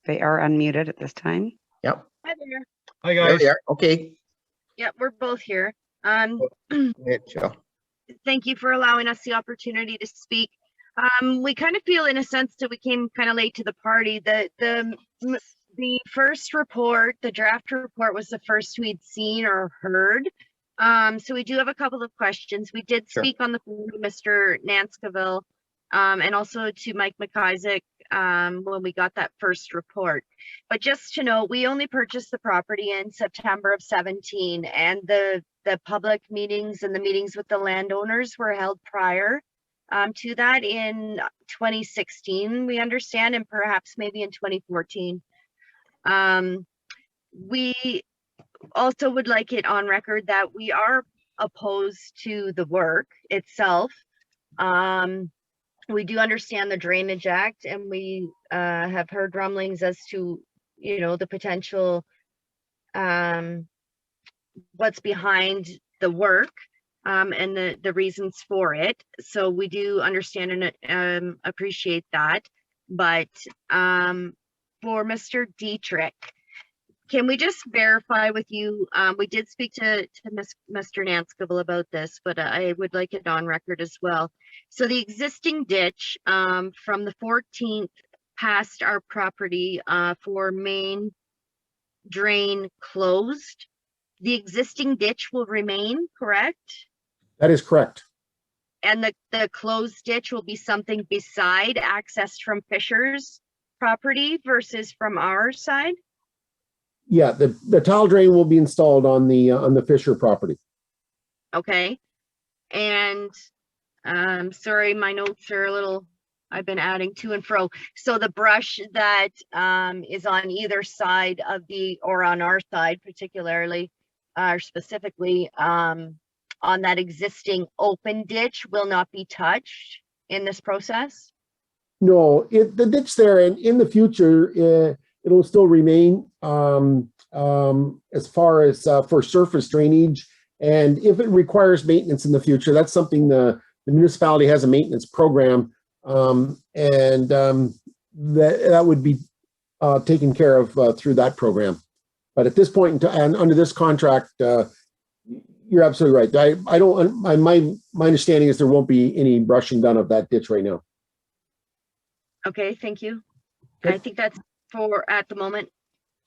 They are unmuted at this time. Yep. Hi there. Hi guys. There they are. Okay. Yeah, we're both here. Jill. Thank you for allowing us the opportunity to speak. We kind of feel, in a sense, that we came kind of late to the party. The first report, the draft report, was the first we'd seen or heard. So we do have a couple of questions. We did speak on the phone to Mr. Nanskaville and also to Mike McIsaac when we got that first report. But just to know, we only purchased the property in September of 17, and the public meetings and the meetings with the landowners were held prior to that in 2016, we understand, and perhaps maybe in 2014. We also would like it on record that we are opposed to the work itself. We do understand the Drainage Act, and we have heard rumblings as to, you know, the potential, what's behind the work, and the reasons for it. So we do understand and appreciate that. But for Mr. Dietrich, can we just verify with you, we did speak to Mr. Nanskivel about this, but I would like it on record as well. So the existing ditch from the 14th past our property for main drain closed, the existing ditch will remain, correct? That is correct. And the closed ditch will be something beside accessed from Fisher's property versus from our side? Yeah, the tile drain will be installed on the Fisher property. Okay. And sorry, my notes are a little, I've been adding to and fro. So the brush that is on either side of or on our side particularly, or specifically on that existing open ditch will not be touched in this process? No, the ditch there, and in the future, it'll still remain as far as for surface drainage. And if it requires maintenance in the future, that's something the municipality has a maintenance program, and that would be taken care of through that program. But at this point, and under this contract, you're absolutely right. My understanding is there won't be any brushing done of that ditch right now. Okay, thank you. I think that's for at the moment.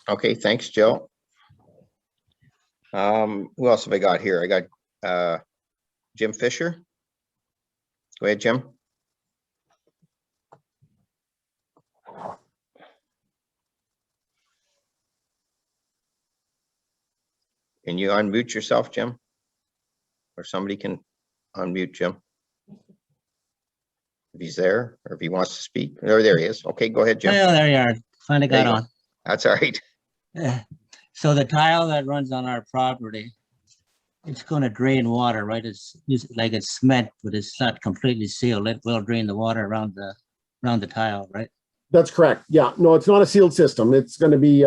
Okay, thanks, Jill. Who else have I got here? I got Jim Fisher. Go ahead, Jim. Can you unmute yourself, Jim? Or somebody can unmute Jim. If he's there, or if he wants to speak. Oh, there he is. Okay, go ahead, Jim. Oh, there you are. Finally got on. That's all right. So the tile that runs on our property, it's going to drain water, right? It's like it's cement, but it's not completely sealed. It will drain the water around the tile, right? That's correct. Yeah, no, it's not a sealed system. It's going to be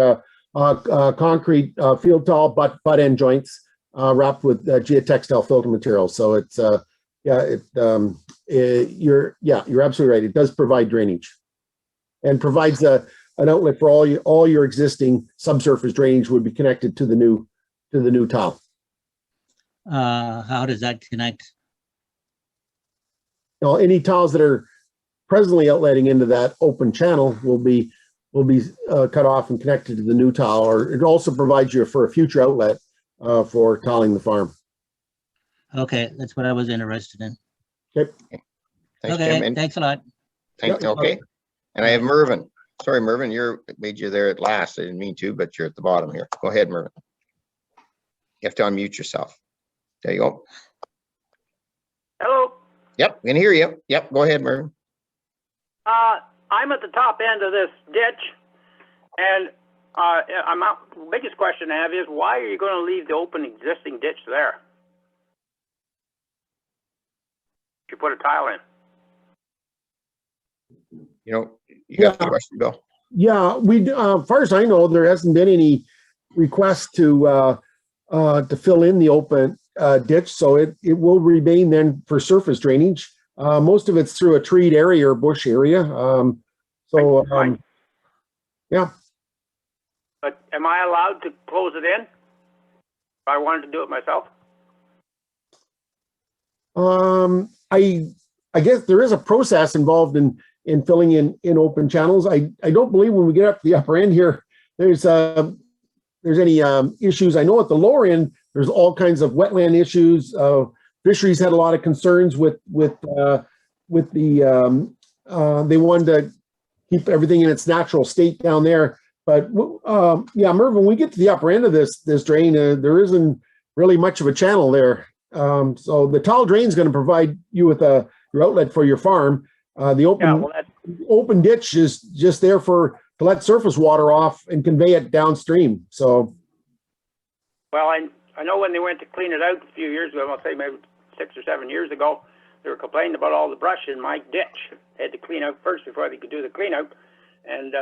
concrete field tile butt end joints wrapped with geotextile filter material. So it's you're absolutely right. It does provide drainage and provides an outlet for all your existing subsurface drainage would be connected to the new tile. How does that connect? Now, any tiles that are presently outletting into that open channel will be cut off and connected to the new tile, or it also provides you for a future outlet for tiling the farm. Okay, that's what I was interested in. Okay. Thanks, okay, Jim. thanks a lot. Thanks. Okay. And I have Mervyn. Sorry, Mervyn, made you there at last. I didn't mean to, but you're at the bottom here. Go ahead, Mervyn. You have to unmute yourself. There you go. Hello. Yep, we can hear you. Yep, go ahead, Mervyn. I'm at the top end of this ditch, and the biggest question I have is, why are you going to leave the open existing ditch there? You put a tile in. You know, you got the question, Bill? Yeah, as far as I know, there hasn't been any request to fill in the open ditch, so it will remain then for surface drainage. Most of it's through a treed area or bush area. Yeah. But am I allowed to close it in if I wanted to do it myself? I guess there is a process involved in filling in open channels. I don't believe when we get up to the upper end here, there's any issues. I know at the lower end, there's all kinds of wetland issues. Fisheries had a lot of concerns with the they wanted to keep everything in its natural state down there. But yeah, Mervyn, when we get to the upper end of this drain, there isn't really much of a channel there. So the tile drain is going to provide you with your outlet for your farm. The open ditch is just there for let surface water off and convey it downstream. So, Well, I know when they went to clean it out a few years ago, I'll say maybe 6 or 7 years ago, they were complaining about all the brush in my ditch. They had to clean out first before they could do the clean out. And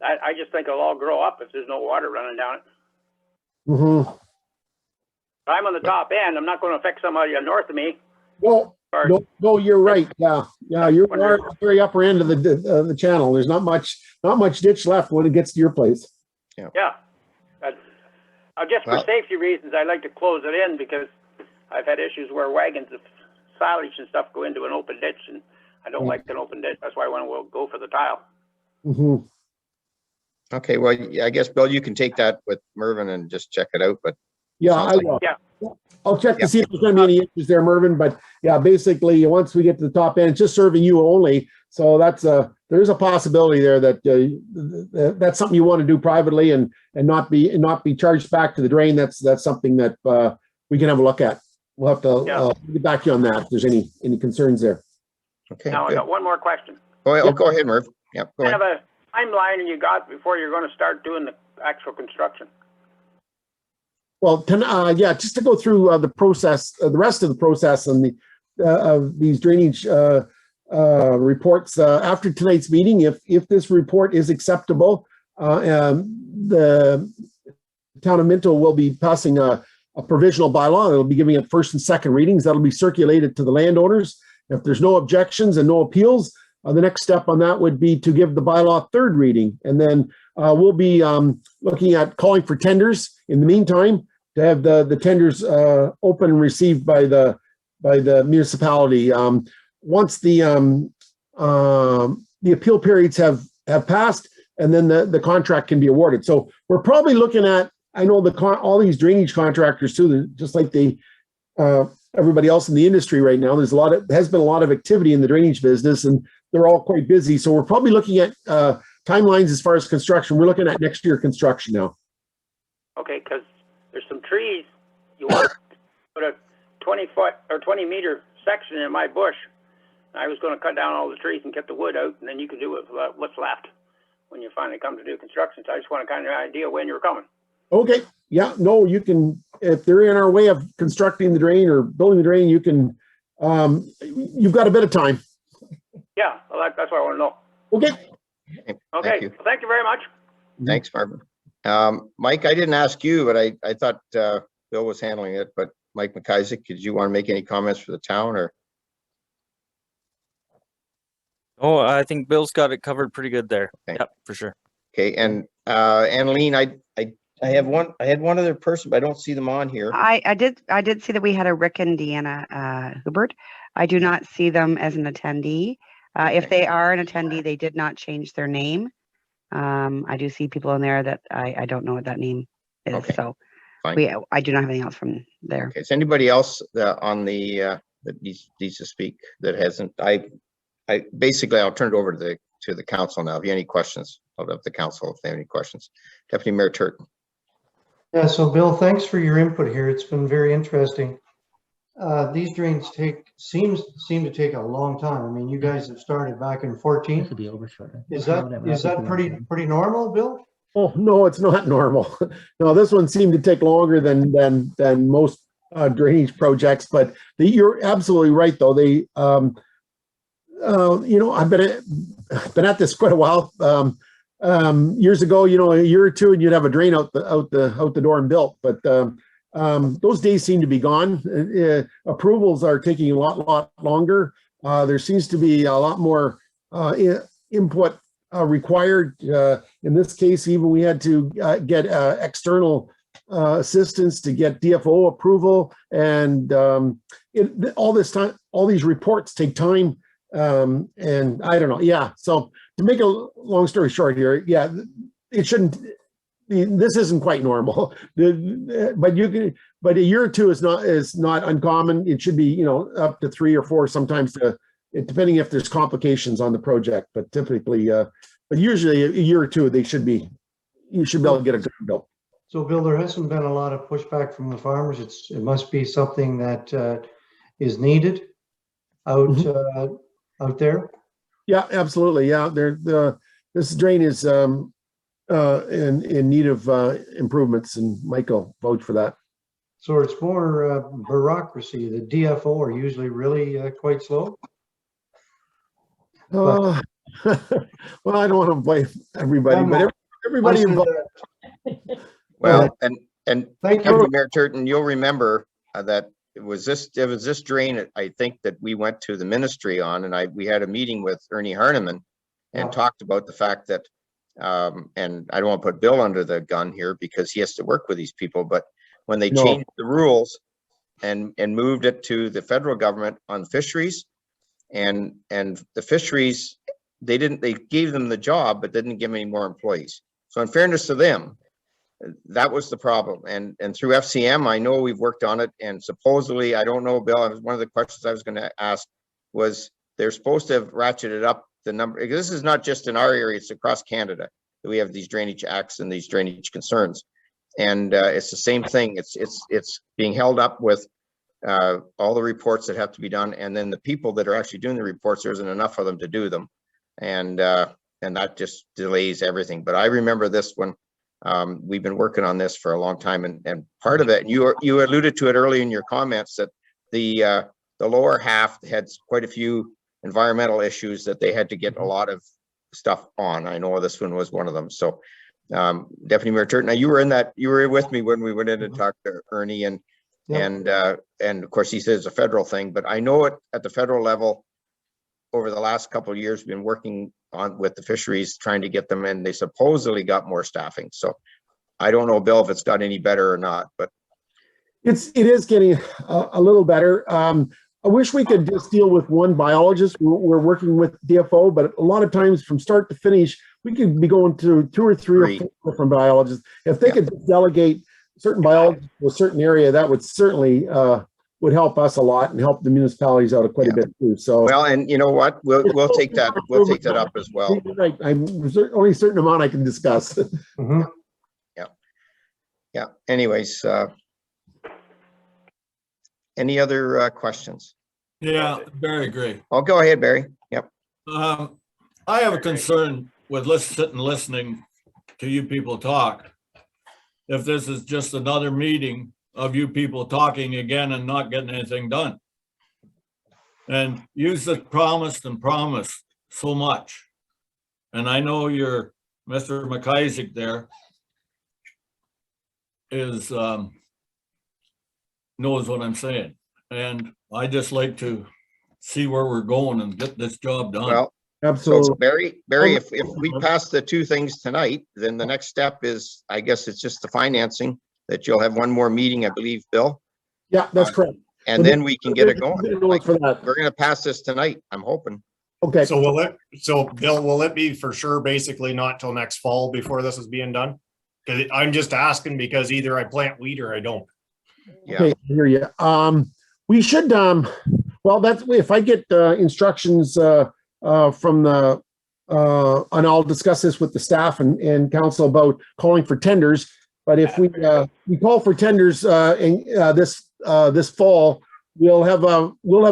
I just think it'll all grow up if there's no water running down it. mm-hmm. I'm on the top end. I'm not going to affect somebody north of me. No, you're right. Yeah, you're very upper end of the channel. There's not much ditch left when it gets to your place. Yeah. Just for safety reasons, I like to close it in because I've had issues where wagons of silage and stuff go into an open ditch, and I don't like an open ditch. That's why I want to go for the tile. Mm-hmm. Okay, well, I guess, Bill, you can take that with Mervyn and just check it out, but. Yeah, I will. Yeah. I'll check to see if there's going to be any issues there, Mervyn, but yeah, basically, once we get to the top end, it's just serving you only. So there's a possibility there that that's something you want to do privately and not be charged back to the drain. That's something that we can have a look at. We'll have to get back to you on that if there's any concerns there. Okay. Now, I got one more question. Go ahead, Merv. Yeah, go ahead. Kind of a timeline you got before you're going to start doing the actual construction? Well, just to go through the process, the rest of the process and of these drainage reports after tonight's meeting. If this report is acceptable, the town of Minto will be passing a provisional bylaw. It'll be giving it first and second readings. That'll be circulated to the landowners. If there's no objections and no appeals, the next step on that would be to give the bylaw third reading. And then we'll be looking at calling for tenders in the meantime to have the tenders open and received by the municipality. Once the appeal periods have passed, and then the contract can be awarded. So we're probably looking at, I know all these drainage contractors too, just like everybody else in the industry right now, has been a lot of activity in the drainage business, and they're all quite busy. So we're probably looking at timelines as far as construction. We're looking at next year construction now. Okay, because there's some trees. You want to put a 20-foot or 20-meter section in my bush. I was going to cut down all the trees and get the wood out, and then you can do what's left when you finally come to do construction. So I just want a kind of idea when you're coming. Okay. Yeah, no, you can, if they're in our way of constructing the drain or building the drain, you can, you've got a bit of time. Yeah, well, that's what I want to know. Okay. Okay, thank you very much. Thanks, Marvin. Mike, I didn't ask you, but I thought Bill was handling it, but Mike McIsaac, did you want to make any comments for the town or? Oh, I think Bill's got it covered pretty good there. Okay. Yep, for sure. Okay, and Annaline, I had one other person, but I don't see them on here. I did see that we had a Rick and Deanna Hubert. I do not see them as an attendee. If they are an attendee, they did not change their name. I do see people in there that I don't know what that name is. Okay. So fine. I do not have anything else from there. Okay. Is anybody else on the that needs to speak that hasn't? I basically I'll turn it over to the council now. If you have any questions, I'll have the council if they have any questions. Deputy Mayor Turton. Yeah. So Bill, thanks for your input here. It's been very interesting. These drains seem to take a long time. I mean, you guys have started back in 14. Could be over shortly. Is that pretty normal, Bill? Oh no, it's not normal. No, this one seemed to take longer than most drainage projects. But you're absolutely right, though. They, I've been at this quite a while. Years ago, a year or two, and you'd have a drain out the door and built, but. Those days seem to be gone. Approvals are taking a lot longer. There seems to be a lot more input required. In this case, even we had to get external assistance to get DFO approval, and all this time, all these reports take time. And I don't know. Yeah. So to make a long story short here, yeah, it shouldn't. This isn't quite normal, but a year or two is not uncommon. It should be, up to 3 or 4 sometimes, depending if there's complications on the project. But typically, but usually a year or two, you should be able to get a drain built. So, Bill, there hasn't been a lot of pushback from the farmers. It must be something that is needed out there. Yeah, absolutely. Yeah, this drain is. in need of improvements, and Michael vouch for that. So it's more bureaucracy. The DFO are usually really quite slow. Well, I don't want to blame everybody, but everybody involved. Well, and Thank Deputy you. Mayor Turton, you'll remember that it was this drain, I think, that we went to the ministry on, and we had a meeting with Ernie Harneman and talked about the fact that, and I don't want to put Bill under the gun here because he has to work with these people, but when they changed the rules and moved it to the federal government on fisheries, and the fisheries, they gave them the job, but didn't give them any more employees. So in fairness to them, that was the problem. And through FCM, I know we've worked on it, and supposedly, I don't know, Bill, one of the questions I was going to ask was they're supposed to have ratcheted up the number, because this is not just in our area, it's across Canada that we have these drainage acts and these drainage concerns. And it's the same thing. It's being held up with all the reports that have to be done, and then the people that are actually doing the reports, there isn't enough of them to do them, and that just delays everything. But I remember this one. We've been working on this for a long time, and part of it, you alluded to it early in your comments, that the lower half had quite a few environmental issues that they had to get a lot of stuff on. I know this one was one of them. So Deputy Mayor Turton, now you were with me when we went in and talked to Ernie, and of course he says it's a federal thing, but I know it at the federal level. Over the last couple of years, we've been working on with the fisheries, trying to get them in. They supposedly got more staffing. So I don't know, Bill, if it's got any better or not, but it is getting a little better. I wish we could just deal with one biologist. We're working with DFO, but a lot of times from start to finish, we could be going to 2 or 3 or 4 different biologists. If they could just delegate certain biologists to a certain area, that would certainly would help us a lot and help the municipalities out quite a bit too. So well, and you know what, we'll take that up as well. Right. There's only a certain amount I can discuss. Yeah. Anyways, any other questions? Yeah, Barry, agree. Oh, go ahead, Barry. Yep. I have a concern with sitting listening to you people talk. If this is just another meeting of you people talking again and not getting anything done. And you said promised and promised so much. And I know your Mr. McIsaac there is knows what I'm saying. And I just like to see where we're going and get this job done. Well, absolutely. So Barry, if we pass the 2 things tonight, then the next step is, I guess it's just the financing, that you'll have one more meeting, I believe, Bill. Yeah, that's correct. And then we can get it going. For that. We're going to pass this tonight, I'm hoping. Okay. So Bill, will it be for sure basically not till next fall before this is being done? Because I'm just asking because either I plant wheat or I don't. Yeah. Okay, I hear you. We should, well, that's if I get instructions from the, and I'll discuss this with the staff and council about calling for tenders. But if we call for tenders this fall, we'll have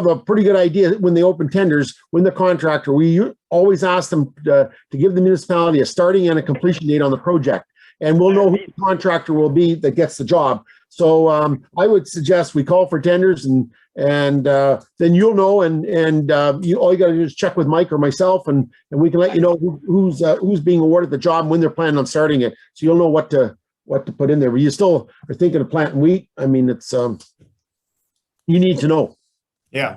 a pretty good idea when they open tenders, when the contractor, we always ask them to give the municipality a starting and a completion date on the project. And we'll know who the contractor will be that gets the job. So I would suggest we call for tenders, and then you'll know, and all you got to do is check with Mike or myself, and we can let you know who's being awarded the job and when they're planning on starting it. So you'll know what to put in there. But you still are thinking of planting wheat. I mean, it's you need to know. Yeah.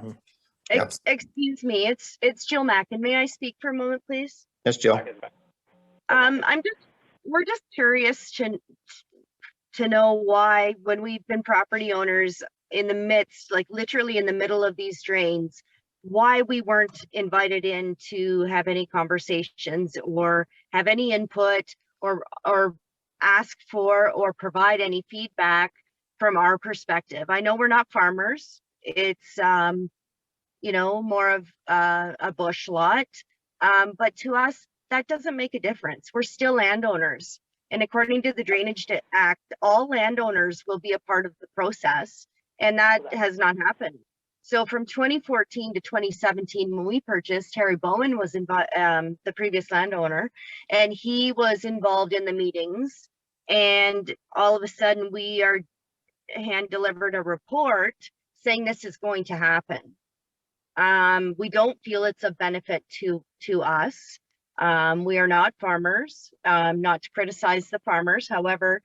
Excuse me, it's Jill Mackin. May I speak for a moment, please? Yes, Jill. We're just curious to know why, when we've been property owners in the midst, like literally in the middle of these drains, why we weren't invited in to have any conversations or have any input or ask for or provide any feedback from our perspective. I know we're not farmers. It's more of a bush lot, but to us that doesn't make a difference. We're still landowners, and according to the Drainage Act, all landowners will be a part of the process, and that has not happened. So from 2014 to 2017, when we purchased, Harry Bowman was the previous landowner, and he was involved in the meetings. And all of a sudden, we are hand delivered a report saying this is going to happen. We don't feel it's a benefit to us. We are not farmers, not to criticize the farmers. However,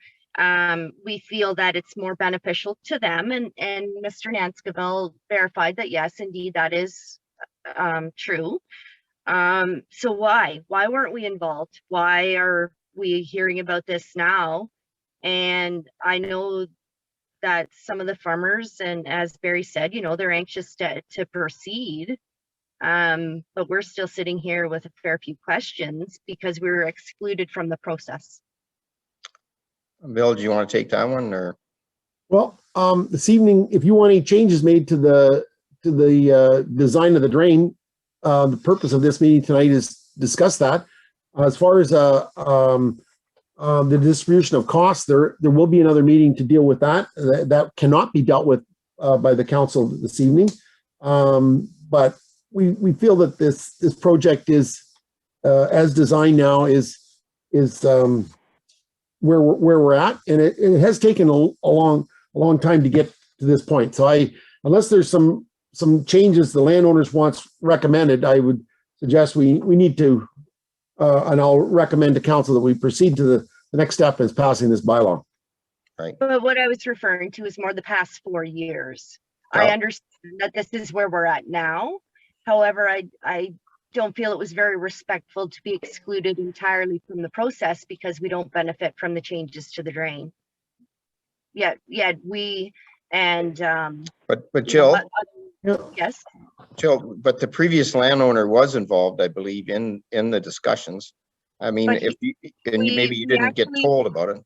we feel that it's more beneficial to them, and Mr. Nanskaville verified that yes, indeed, that is true. So why weren't we involved? Why are we hearing about this now? And I know that some of the farmers, and as Barry said, you know, they're anxious to proceed, but we're still sitting here with a fair few questions because we were excluded from the process. Bill, do you want to take that one, or? Well, this evening, if you want any changes made to the design of the drain, the purpose of this meeting tonight is discuss that. As far as the distribution of costs, there will be another meeting to deal with that. That cannot be dealt with by the council this evening. But we feel that this project is as designed now is where we're at, and it has taken a long time to get to this point. So unless there's some changes the landowners wants recommended, I would suggest we need to, and I'll recommend to council that we proceed to the next step is passing this bylaw. Right. But what I was referring to is more the past 4 years. Oh. I understand that this is where we're at now. However, I don't feel it was very respectful to be excluded entirely from the process because we don't benefit from the changes to the drain. Yet we and but Jill, yes, Jill, but the previous landowner was involved, I believe, in the discussions. I mean, But if you maybe you didn't get told about it.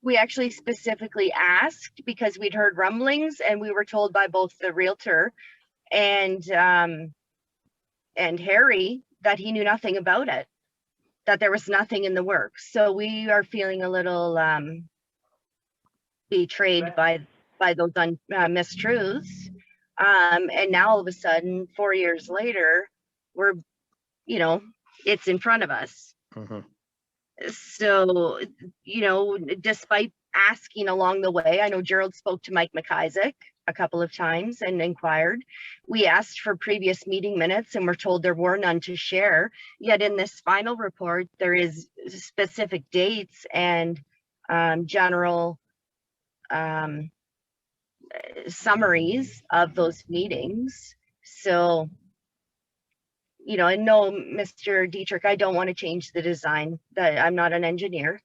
We actually specifically asked because we'd heard rumblings, and we were told by both the realtor and Harry that he knew nothing about it, that there was nothing in the works. So we are feeling a little betrayed by those mistruths. And now all of a sudden, 4 years later, we're, you know, it's in front of us. Mm-hmm. So, you know, despite asking along the way, I know Gerald spoke to Mike McIsaac a couple of times and inquired. We asked for previous meeting minutes and were told there were none to share. Yet in this final report, there is specific dates and general summaries of those meetings. So, you know, and no, Mr. Dietrich, I don't want to change the design. That I'm not an engineer.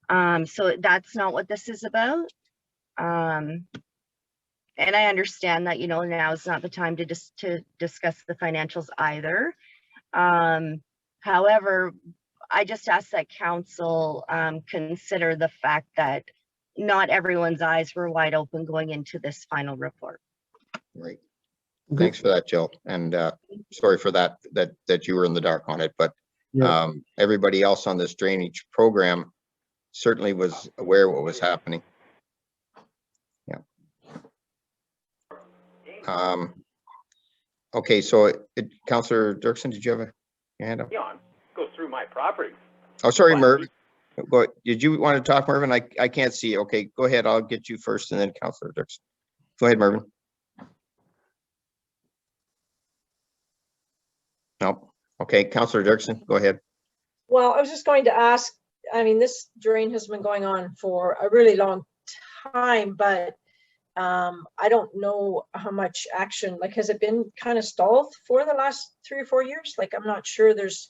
So that's not what this is about. And I understand that, you know, now is not the time to discuss the financials either. However, I just ask that council consider the fact that not everyone's eyes were wide open going into this final report. Right. Thanks for that, Jill. And sorry for that you were in the dark on it, but Yeah. Everybody else on this drainage program certainly was aware of what was happening. Yeah. Okay, so Councillor Dirksen, did you have your hand up? Yeah, go through my property. Oh, sorry, Merv. Did you want to talk, Mervin? I can't see you. Okay, go ahead. I'll get you first and then Councillor Dirksen. Go ahead, Mervin. No. Okay, Councillor Dirksen, go ahead. Well, I was just going to ask, I mean, this drain has been going on for a really long time, but I don't know how much action, like, has it been kind of stalled for the last 3 or 4 years? Like, I'm not sure there's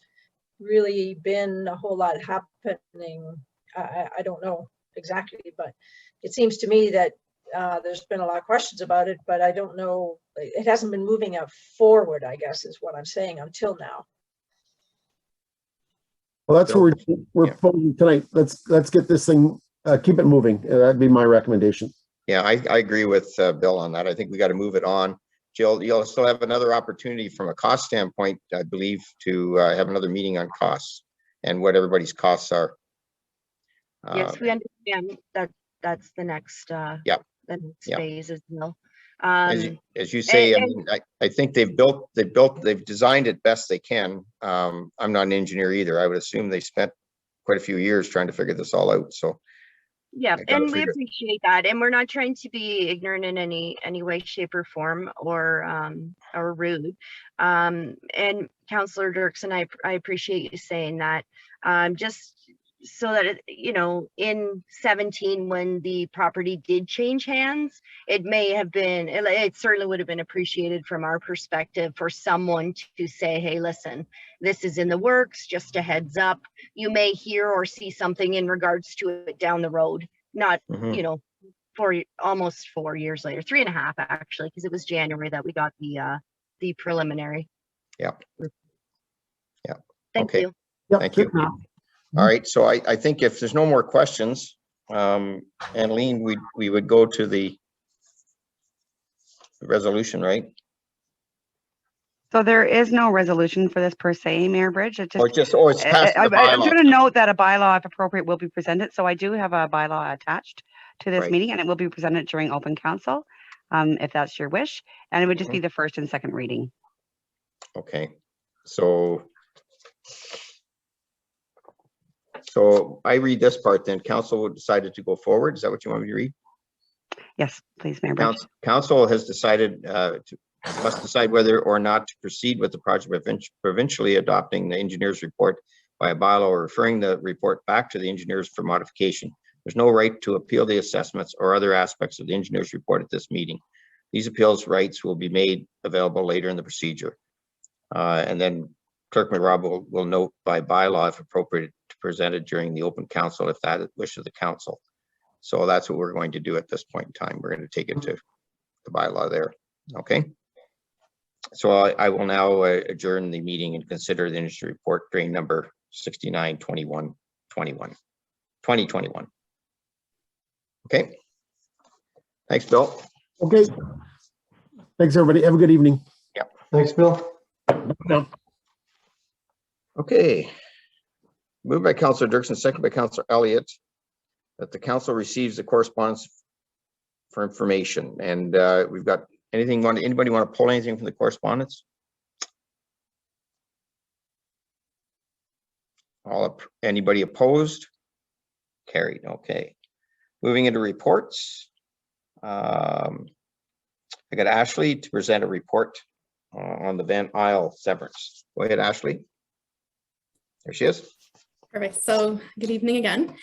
really been a whole lot happening. I don't know exactly, but it seems to me that there's been a lot of questions about it, but I don't know, it hasn't been moving up forward, I guess is what I'm saying until now. Well, that's what we're proposing tonight. Let's get this thing, keep it moving. That'd be my recommendation. Yeah, I agree with Bill on that. I think we got to move it on. Jill, you'll still have another opportunity from a cost standpoint, I believe, to have another meeting on costs and what everybody's costs are. Yes, we understand that that's the next yeah. the next phase as well. As you say, I and- mean, I think they've designed it best they can. I'm not an engineer either. I would assume they spent quite a few years trying to figure this all out. So Yeah, I gotta and we figure- appreciate that, and we're not trying to be ignorant in any way, shape, or form, or rude. And Councillor Dirksen, I appreciate you saying that. Just so that in 17, when the property did change hands, it may have been, it certainly would have been appreciated from our perspective for someone to say, hey, listen, this is in the works, just a heads up. You may hear or see something in regards to it down the road, not, almost 4 years later, 3.5 actually, because it was January that we got the preliminary. Yeah. Yeah. Thank Okay. you. Thank you. All right. So I think if there's no more questions, Annalene, we would go to the resolution, right? So there is no resolution for this per se, Mayor Bridge. It just, it's passed the I'm bylaw. going to note that a bylaw, if appropriate, will be presented. So I do have a bylaw attached to this Right. meeting, and it will be presented during open council, if that's your wish. And it would just be the first and second reading. Okay. So I read this part, then council decided to go forward. Is that what you want me to read? Yes, please, Mayor Bridge. Council has decided must decide whether or not to proceed with the project, provincially adopting the engineer's report by a bylaw or referring the report back to the engineers for modification. There's no right to appeal the assessments or other aspects of the engineer's report at this meeting. These appeals rights will be made available later in the procedure. And then Clerk McRobb will note by bylaw, if appropriate, to present it during the open council if that is the wish of the council. So that's what we're going to do at this point in time. We're going to take it to the bylaw there. Okay. So I will now adjourn the meeting and consider the industry report drain number 2021. Okay. Thanks, Bill. Okay. Thanks, everybody. Have a good evening. Yeah. Thanks, Bill. No. Okay. Moved by Councillor Dirksen, second by Councillor Elliott, that the council receives the correspondence for information. And we've got anybody want to pull anything from the correspondence? Anybody opposed? Carried. Okay. Moving into reports. I got Ashley to present a report on the Van Isle severance. Go ahead, Ashley. There she is. Perfect. So good evening again.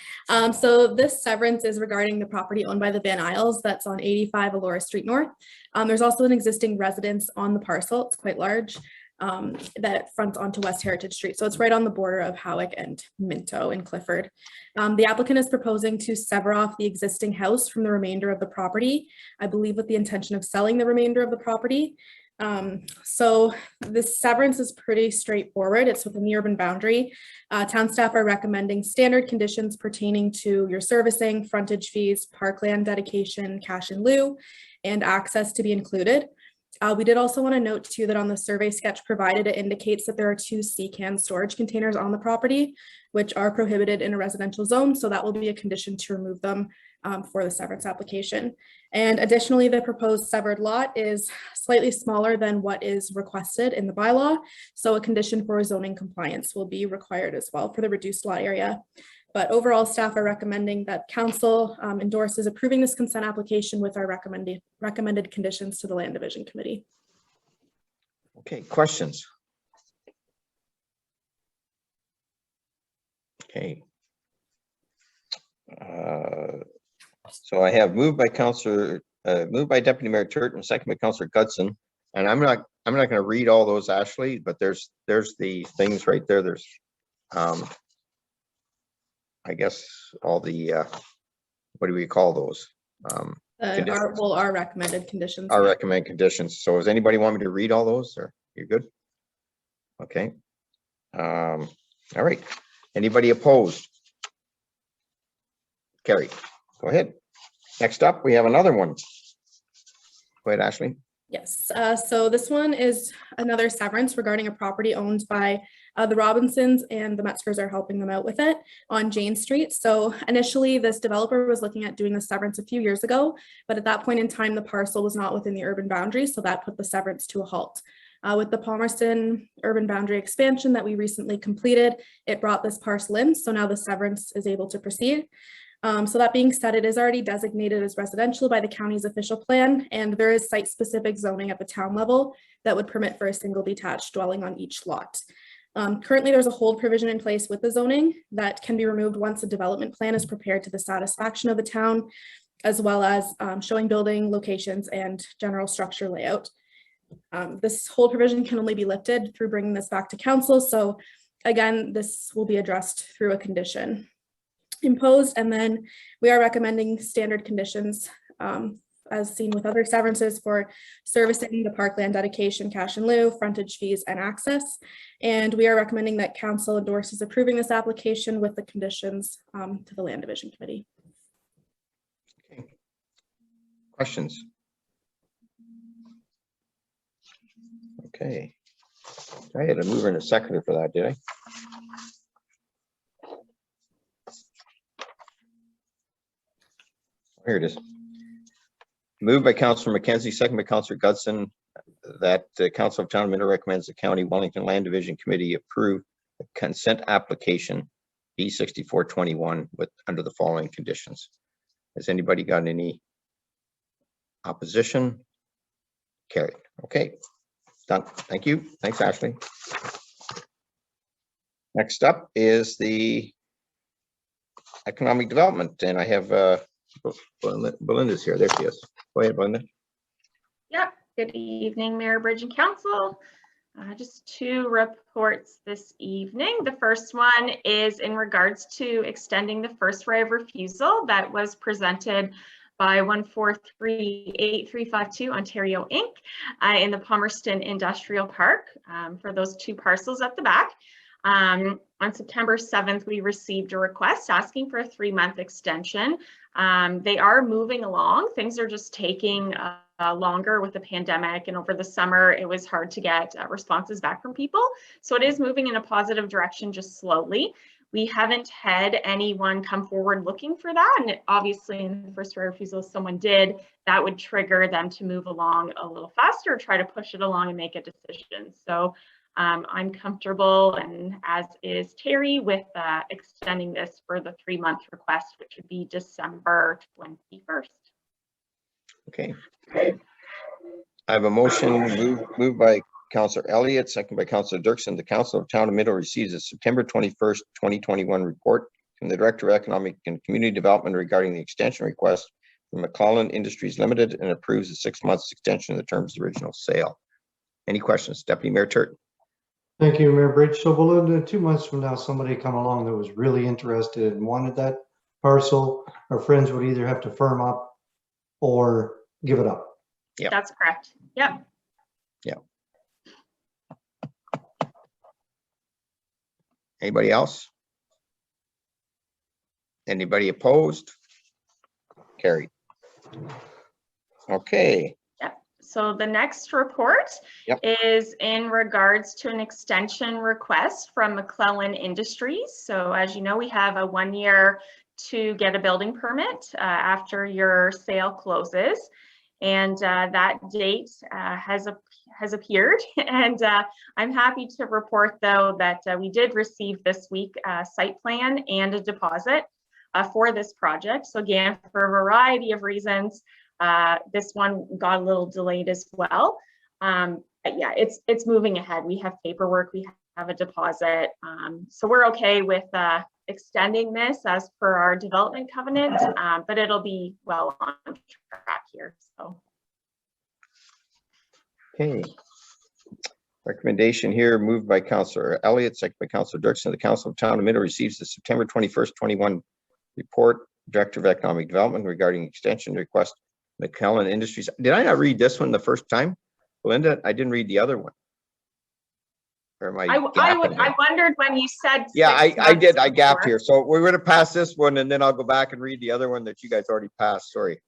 So this severance is regarding the property owned by the Van Isles that's on 85 Elora Street North. There's also an existing residence on the parcel. It's quite large, that fronts onto West Heritage Street. So it's right on the border of Howick and Minto in Clifford. The applicant is proposing to sever off the existing house from the remainder of the property, I believe with the intention of selling the remainder of the property. So this severance is pretty straightforward. It's within the urban boundary. Town staff are recommending standard conditions pertaining to your servicing, frontage fees, parkland dedication, cash in lieu, and access to be included. We did also want to note too that on the survey sketch provided, it indicates that there are 2 C-can storage containers on the property, which are prohibited in a residential zone. So that will be a condition to remove them for the severance application. And additionally, the proposed severed lot is slightly smaller than what is requested in the bylaw. So a condition for zoning compliance will be required as well for the reduced lot area. But overall, staff are recommending that council endorses approving this consent application with our recommended conditions to the Land Division Committee. Okay, questions? Okay. So I have moved by Deputy Mayor Turton, second by Councillor Gudson, and I'm not going to read all those, Ashley, but there's the things right there. There's I guess all the what do we call those? Our recommended conditions. Our recommended conditions. So does anybody want me to read all those, or you're good? Okay. All right. Anybody opposed? Carried. Go ahead. Next up, we have another one. Go ahead, Ashley. Yes, so this one is another severance regarding a property owned by The Robinsons and the Metzgers are helping them out with it on Jane Street. So initially, this developer was looking at doing the severance a few years ago, but at that point in time, the parcel was not within the urban boundaries, so that put the severance to a halt. With the Palmerston urban boundary expansion that we recently completed, it brought this parcel in, so now the severance is able to proceed. So that being said, it is already designated as residential by the county's official plan, and there is site-specific zoning at the town level that would permit for a single detached dwelling on each lot. Currently, there's a hold provision in place with the zoning that can be removed once a development plan is prepared to the satisfaction of the town, as well as showing building locations and general structure layout. This hold provision can only be lifted through bringing this back to council. So again, this will be addressed through a condition imposed, and then we are recommending standard conditions as seen with other severances for servicing the parkland dedication, cash in lieu, frontage fees, and access. And we are recommending that council endorses approving this application with the conditions to the Land Division Committee. Okay. Questions? Okay. I had a mover and a seconder for that, did I? Here it is. Moved by Councillor McKenzie, second by Councillor Gudson, that the Council of Town of Minto recommends the County Wellington Land Division Committee approve the consent application B6421 with under the following conditions. Has anybody got any opposition? Carried. Okay. Done. Thank you. Thanks, Ashley. Next up is the economic development, and I have Belinda's here. There she is. Go ahead, Belinda. Yep. Good evening, Mayor, Bridge, and Council. Just two reports this evening. The first one is in regards to extending the first right of refusal that was presented by 1438352 Ontario Inc. In the Palmerston Industrial Park for those two parcels at the back. On September 7th, we received a request asking for a 3-month extension. They are moving along. Things are just taking longer with the pandemic, and over the summer, it was hard to get responses back from people. So it is moving in a positive direction, just slowly. We haven't had anyone come forward looking for that. And obviously in the first right of refusal, if someone did, that would trigger them to move along a little faster, try to push it along and make a decision. So I'm comfortable, and as is Terry, with extending this for the 3-month request, which would be December 21st. Okay. I have a motion moved by Councillor Elliott, second by Councillor Dirksen. The Council of Town of Minto receives a September 21st, 2021 report from the Director of Economic and Community Development regarding the extension request from McClellan Industries Limited and approves a 6 months extension of the terms of the original sale. Any questions? Deputy Mayor Turt. Thank you, Mayor Bridge. So Belinda, 2 months from now, somebody come along that was really interested and wanted that parcel. Our friends would either have to firm up or give it up. Yeah, that's correct. Yep. Yeah. Anybody else? Anybody opposed? Carried. Okay. Yep. So the next report is in regards to an extension request from McClellan Industries. So as you know, we have a 1 year to get a building permit after your sale closes. And that date has appeared. And I'm happy to report, though, that we did receive this week a site plan and a deposit for this project. So again, for a variety of reasons, this one got a little delayed as well. But yeah, it's moving ahead. We have paperwork, we have a deposit. So we're okay with extending this as per our development covenant, but it'll be well on track here. So. Okay. Recommendation here moved by Councillor Elliott, second by Councillor Dirksen. The Council of Town of Minto receives the September 21st, 21 report, Director of Economic Development regarding extension request, McClellan Industries. Did I not read this one the first time, Belinda? I didn't read the other one. Or am I wondered when you said. Yeah, I did. I gapped here. So we're going to pass this one, and then I'll go back and read the other one that you guys already passed. Sorry.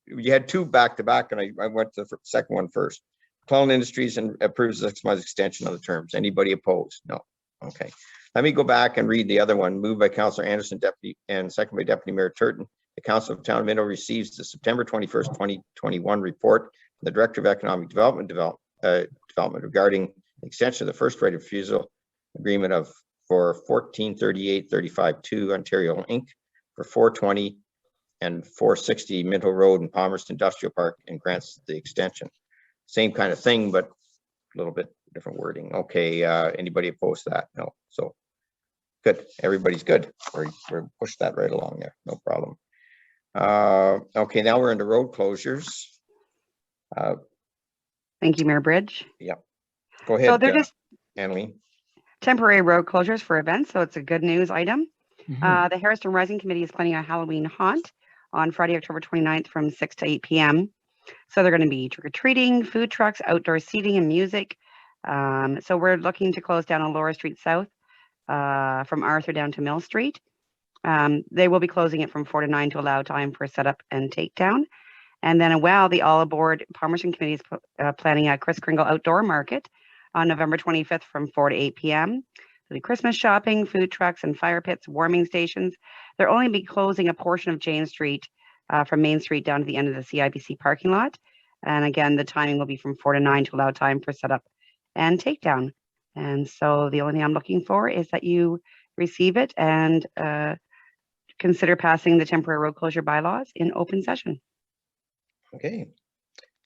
You had two back to back, and I went to the second one first. McClellan Industries and approves 6 months extension of the terms. Anybody opposed? No. Okay, let me go back and read the other one. Moved by Councillor Anderson, Deputy, and second by Deputy Mayor Turton. The Council of Town of Minto receives the September 21st, 2021 report from the Director of Economic Development regarding the extension of the first right of refusal agreement for 1438-35-2 Ontario Inc. for 420 and 460 Minto Road and Palmerston Industrial Park, and grants the extension. Same kind of thing, but a little bit different wording. Okay, anybody opposed to that? No. So good. Everybody's good. We're pushed that right along there. No problem. Okay, now we're into road closures. Thank you, Mayor Bridge. Yeah. Go ahead, So they're just Annalee. temporary road closures for events, so it's a good news item. The Harrison Rising Committee is planning a Halloween haunt on Friday, October 29th from 6 to 8 p.m. So they're going to be trick-or-treating, food trucks, outdoor seating, and music. So we're looking to close down on Laura Street South from Arthur down to Mill Street. They will be closing it from 4 to 9 to allow time for setup and takedown. And then the All Aboard Palmerston Committee is planning a Kris Kringle Outdoor Market on November 25th from 4 to 8 p.m. The Christmas shopping, food trucks, and fire pits, warming stations. They'll only be closing a portion of Jane Street from Main Street down to the end of the CIBC parking lot. And again, the timing will be from 4 to 9 to allow time for setup and takedown. And so the only thing I'm looking for is that you receive it and consider passing the temporary road closure bylaws in open session. Okay.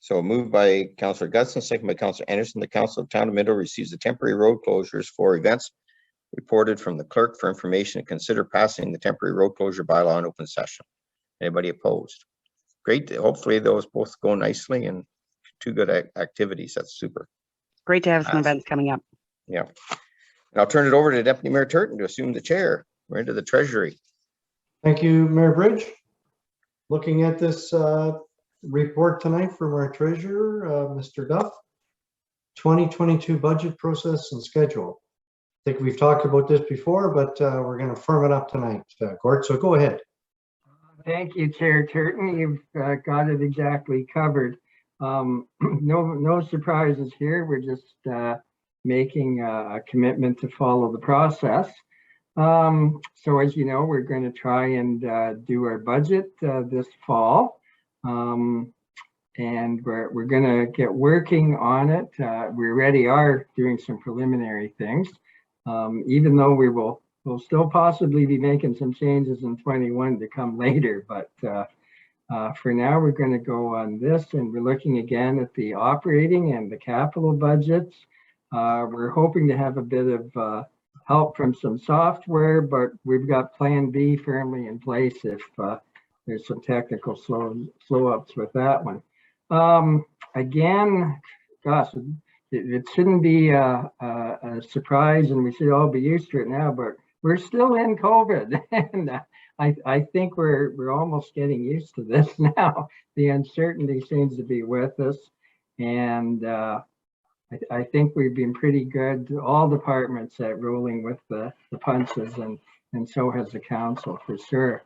So moved by Councillor Guston, second by Councillor Anderson. The Council of Town of Minto receives the temporary road closures for events reported from the clerk for information and consider passing the temporary road closure bylaw in open session. Anybody opposed? Great. Hopefully those both go nicely and two good activities. That's super. Great to have some events coming up. Yeah. And I'll turn it over to Deputy Mayor Turton to assume the chair. We're into the Treasury. Thank you, Mayor Bridge. Looking at this report tonight from our treasurer, Mr. Duff. 2022 budget process and schedule. I think we've talked about this before, but we're going to firm it up tonight, Gort. So go ahead. Thank you, Chair Turton. You've got it exactly covered. No surprises here. We're just making a commitment to follow the process. So as you know, we're going to try and do our budget this fall. And we're going to get working on it. We already are doing some preliminary things, even though we'll still possibly be making some changes in 21 to come later. But for now, we're going to go on this, and we're looking again at the operating and the capital budgets. We're hoping to have a bit of help from some software, but we've got Plan B firmly in place if there's some technical slow ups with that one. Again, gosh, it shouldn't be a surprise, and we should all be used to it now, but we're still in COVID, and I think we're almost getting used to this now. The uncertainty seems to be with us, and I think we've been pretty good, all departments, at rolling with the punches, and so has the council for sure.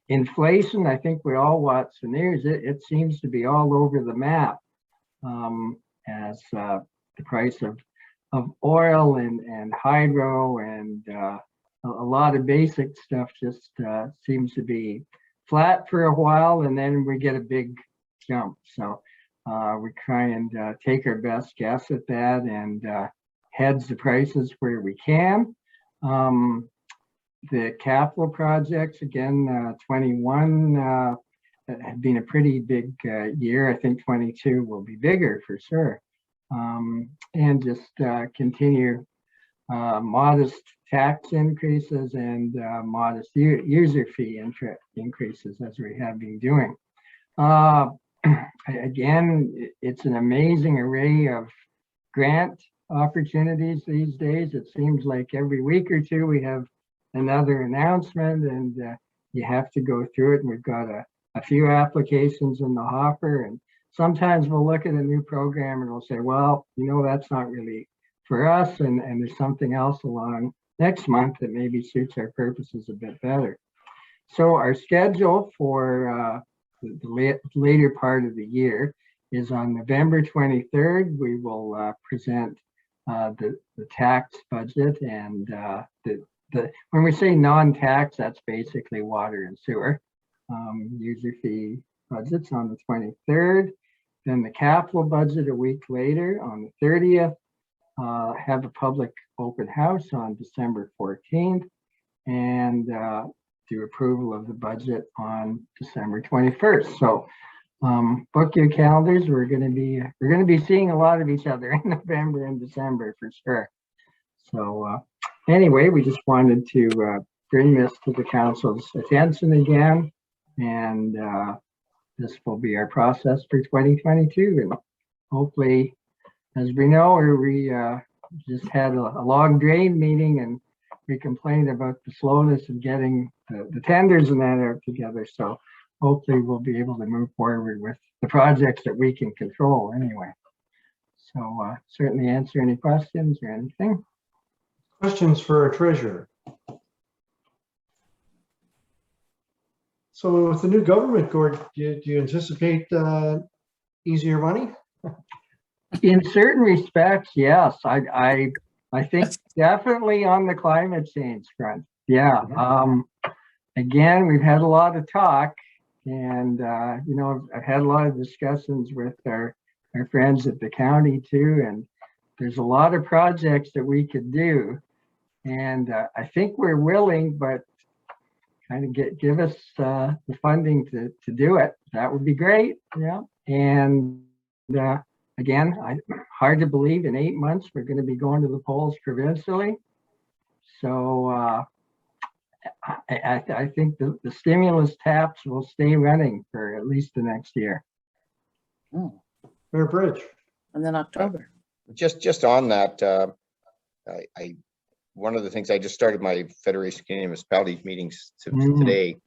Inflation, I think we all watch the news. It seems to be all over the map, as the price of oil and hydro and a lot of basic stuff just seems to be flat for a while, and then we get a big jump. So we try and take our best guess at that and hedge the prices where we can. The capital projects, again, 21 have been a pretty big year. I think 22 will be bigger for sure. And just continue modest tax increases and modest user fee increases as we have been doing. Again, it's an amazing array of grant opportunities these days. It seems like every week or two we have another announcement, and you have to go through it. And we've got a few applications in the hopper, and sometimes we'll look at a new program and we'll say, well, you know, that's not really for us, and there's something else along next month that maybe suits our purposes a bit better. So our schedule for the later part of the year is on November 23rd. We will present the tax budget and when we say non-tax, that's basically water and sewer. User fee budgets on the 23rd. Then the capital budget a week later on the 30th. Have a public open house on December 14th and do approval of the budget on December 21st. So book your calendars. We're going to be seeing a lot of each other in November and December for sure. So anyway, we just wanted to bring this to the council's attention again, and this will be our process for 2022. And hopefully, as we know, we just had a long drain meeting, and we complained about the slowness of getting the tenders and that out together. So hopefully we'll be able to move forward with the projects that we can control anyway. So certainly answer any questions or anything. Questions for our treasurer. So with the new government, Gord, do you anticipate easier money? In certain respects, yes. I think definitely on the climate change front. Yeah. Again, we've had a lot of talk, and you know, I've had a lot of discussions with our friends at the county too, and there's a lot of projects that we could do, and I think we're willing, but kind of give us the funding to do it. That would be great. Yeah. And again, hard to believe in 8 months we're going to be going to the polls provincially. So I think the stimulus taps will stay running for at least the next year. Mayor Bridge. And then October. Just on that, one of the things, I just started my Federation of Canadian Municipalities meetings today,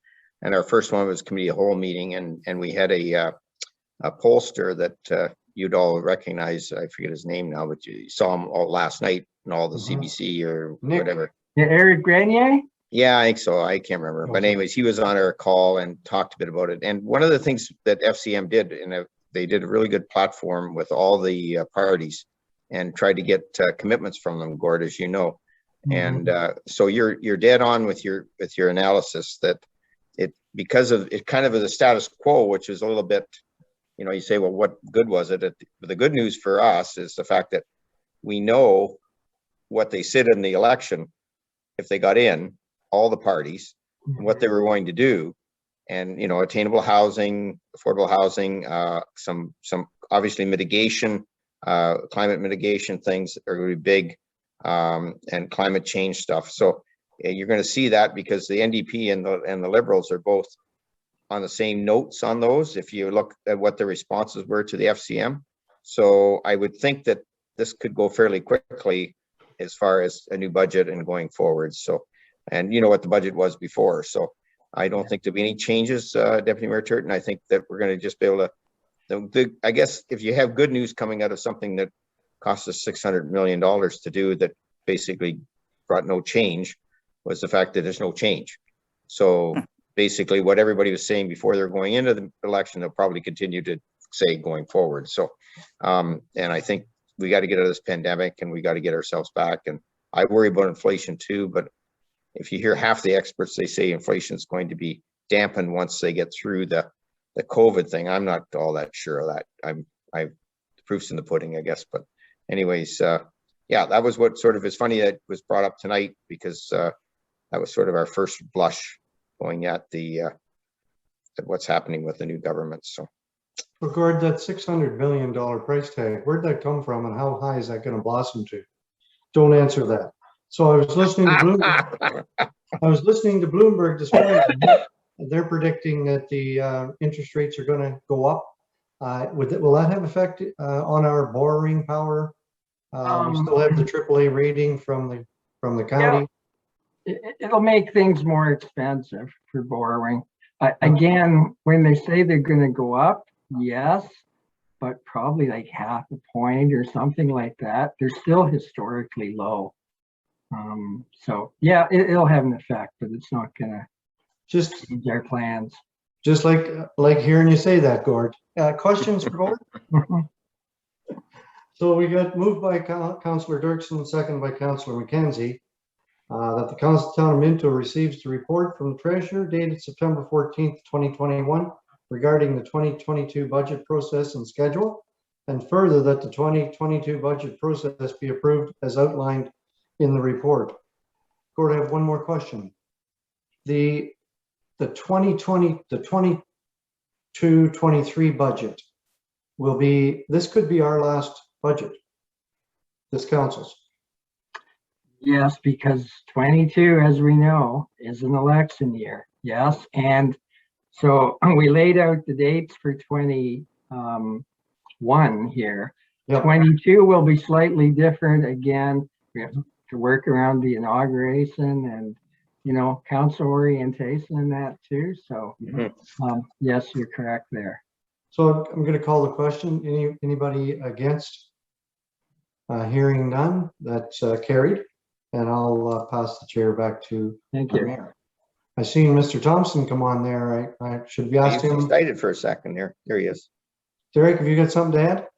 and our first one was committee of whole meeting, and we had a pollster that you'd all recognize. I forget his name now, but you saw him all last night in all the CBC or whatever. Yeah, Eric Grenier? Yeah, I think so. I can't remember. But anyways, he was on our call and talked a bit about it. And one of the things that FCM did, and they did a really good platform with all the parties and tried to get commitments from them, Gord, as you know. And so you're dead on with your analysis that because of it kind of is a status quo, which is a little bit, you know, you say, well, what good was it? The good news for us is the fact that we know what they said in the election, if they got in, all the parties, and what they were going to do. And, you know, attainable housing, affordable housing, some obviously mitigation, climate mitigation things are going to be big, and climate change stuff. So you're going to see that because the NDP and the Liberals are both on the same notes on those, if you look at what the responses were to the FCM. So I would think that this could go fairly quickly as far as a new budget and going forward. So, and you know what the budget was before. So I don't think there'll be any changes, Deputy Mayor Turton. I think that we're going to just be able to, I guess if you have good news coming out of something that cost us $600 million to do that basically brought no change, was the fact that there's no change. So basically what everybody was saying before they're going into the election, they'll probably continue to say going forward. So, and I think we got to get out of this pandemic and we got to get ourselves back. And I worry about inflation too, but if you hear half the experts, they say inflation is going to be dampened once they get through the COVID thing. I'm not all that sure of that. The proof's in the pudding, I guess. But anyways, yeah, that was what sort of is funny that was brought up tonight, because that was sort of our first blush going at at what's happening with the new government. So, Well, Gord, that $600 million price tag, where'd that come from and how high is that going to blossom to? Don't answer that. So I was listening to Bloomberg. I was listening to Bloomberg this morning. They're predicting that the interest rates are going to go up. Will that have effect on our borrowing power? We still have the AAA rating from the county. It'll make things more expensive for borrowing. Again, when they say they're going to go up, yes, but probably like half a point or something like that. They're still historically low. So yeah, it'll have an effect, but it's not going to just change our plans. Just like hearing you say that, Gord. Questions for Gord? So we got moved by Councillor Dirksen, second by Councillor McKenzie, that the Council Town of Minto receives the report from the treasurer dated September 14th, 2021 regarding the 2022 budget process and schedule, and further that the 2022 budget process be approved as outlined in the report. Gord, I have one more question. The 22-23 budget will be, this could be our last budget, this council's. Yes, because 22, as we know, is an election year. Yes, and so we laid out the dates for 21 here. Yep. 22 will be slightly different. Again, we have to work around the inauguration and, you know, council orientation and that too. So yes, you're correct there. So I'm going to call the question. Anybody against? Hearing none, that's carried. And I'll pass the chair back to Thank the you. mayor. I seen Mr. Thompson come on there. I should be asked He's him. excited for a second there. There he is. Derek, have you got something to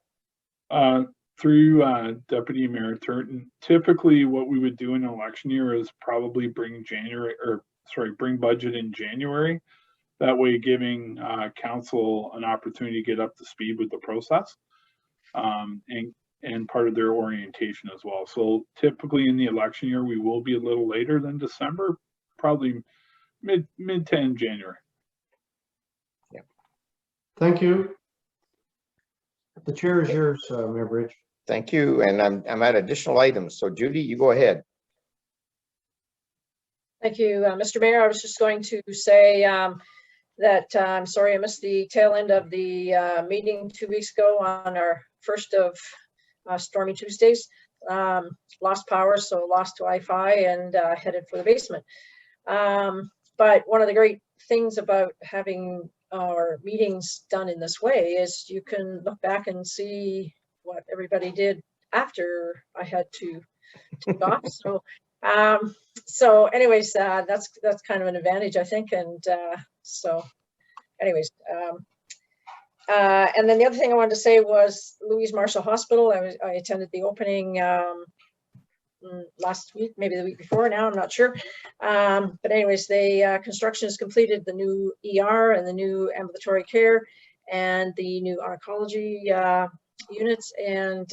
add? Through Deputy Mayor Turton, typically what we would do in an election year is probably bring budget in January. That way giving council an opportunity to get up to speed with the process and part of their orientation as well. So typically in the election year, we will be a little later than December, probably mid to end January. Yeah. Thank you. The chair is yours, Mayor Bridge. Thank you. And I'm at additional items. So Judy, you go ahead. Thank you, Mr. Mayor. I was just going to say that I'm sorry I missed the tail end of the meeting 2 weeks ago on our first of stormy Tuesdays. Lost power, so lost Wi-Fi and headed for the basement. But one of the great things about having our meetings done in this way is you can look back and see what everybody did after I had to take off. So anyways, that's kind of an advantage, I think. And so anyways, and then the other thing I wanted to say was Louise Marshall Hospital. I attended the opening last week, maybe the week before now, I'm not sure. But anyways, construction is completed, the new ER and the new ambulatory care and the new oncology units. And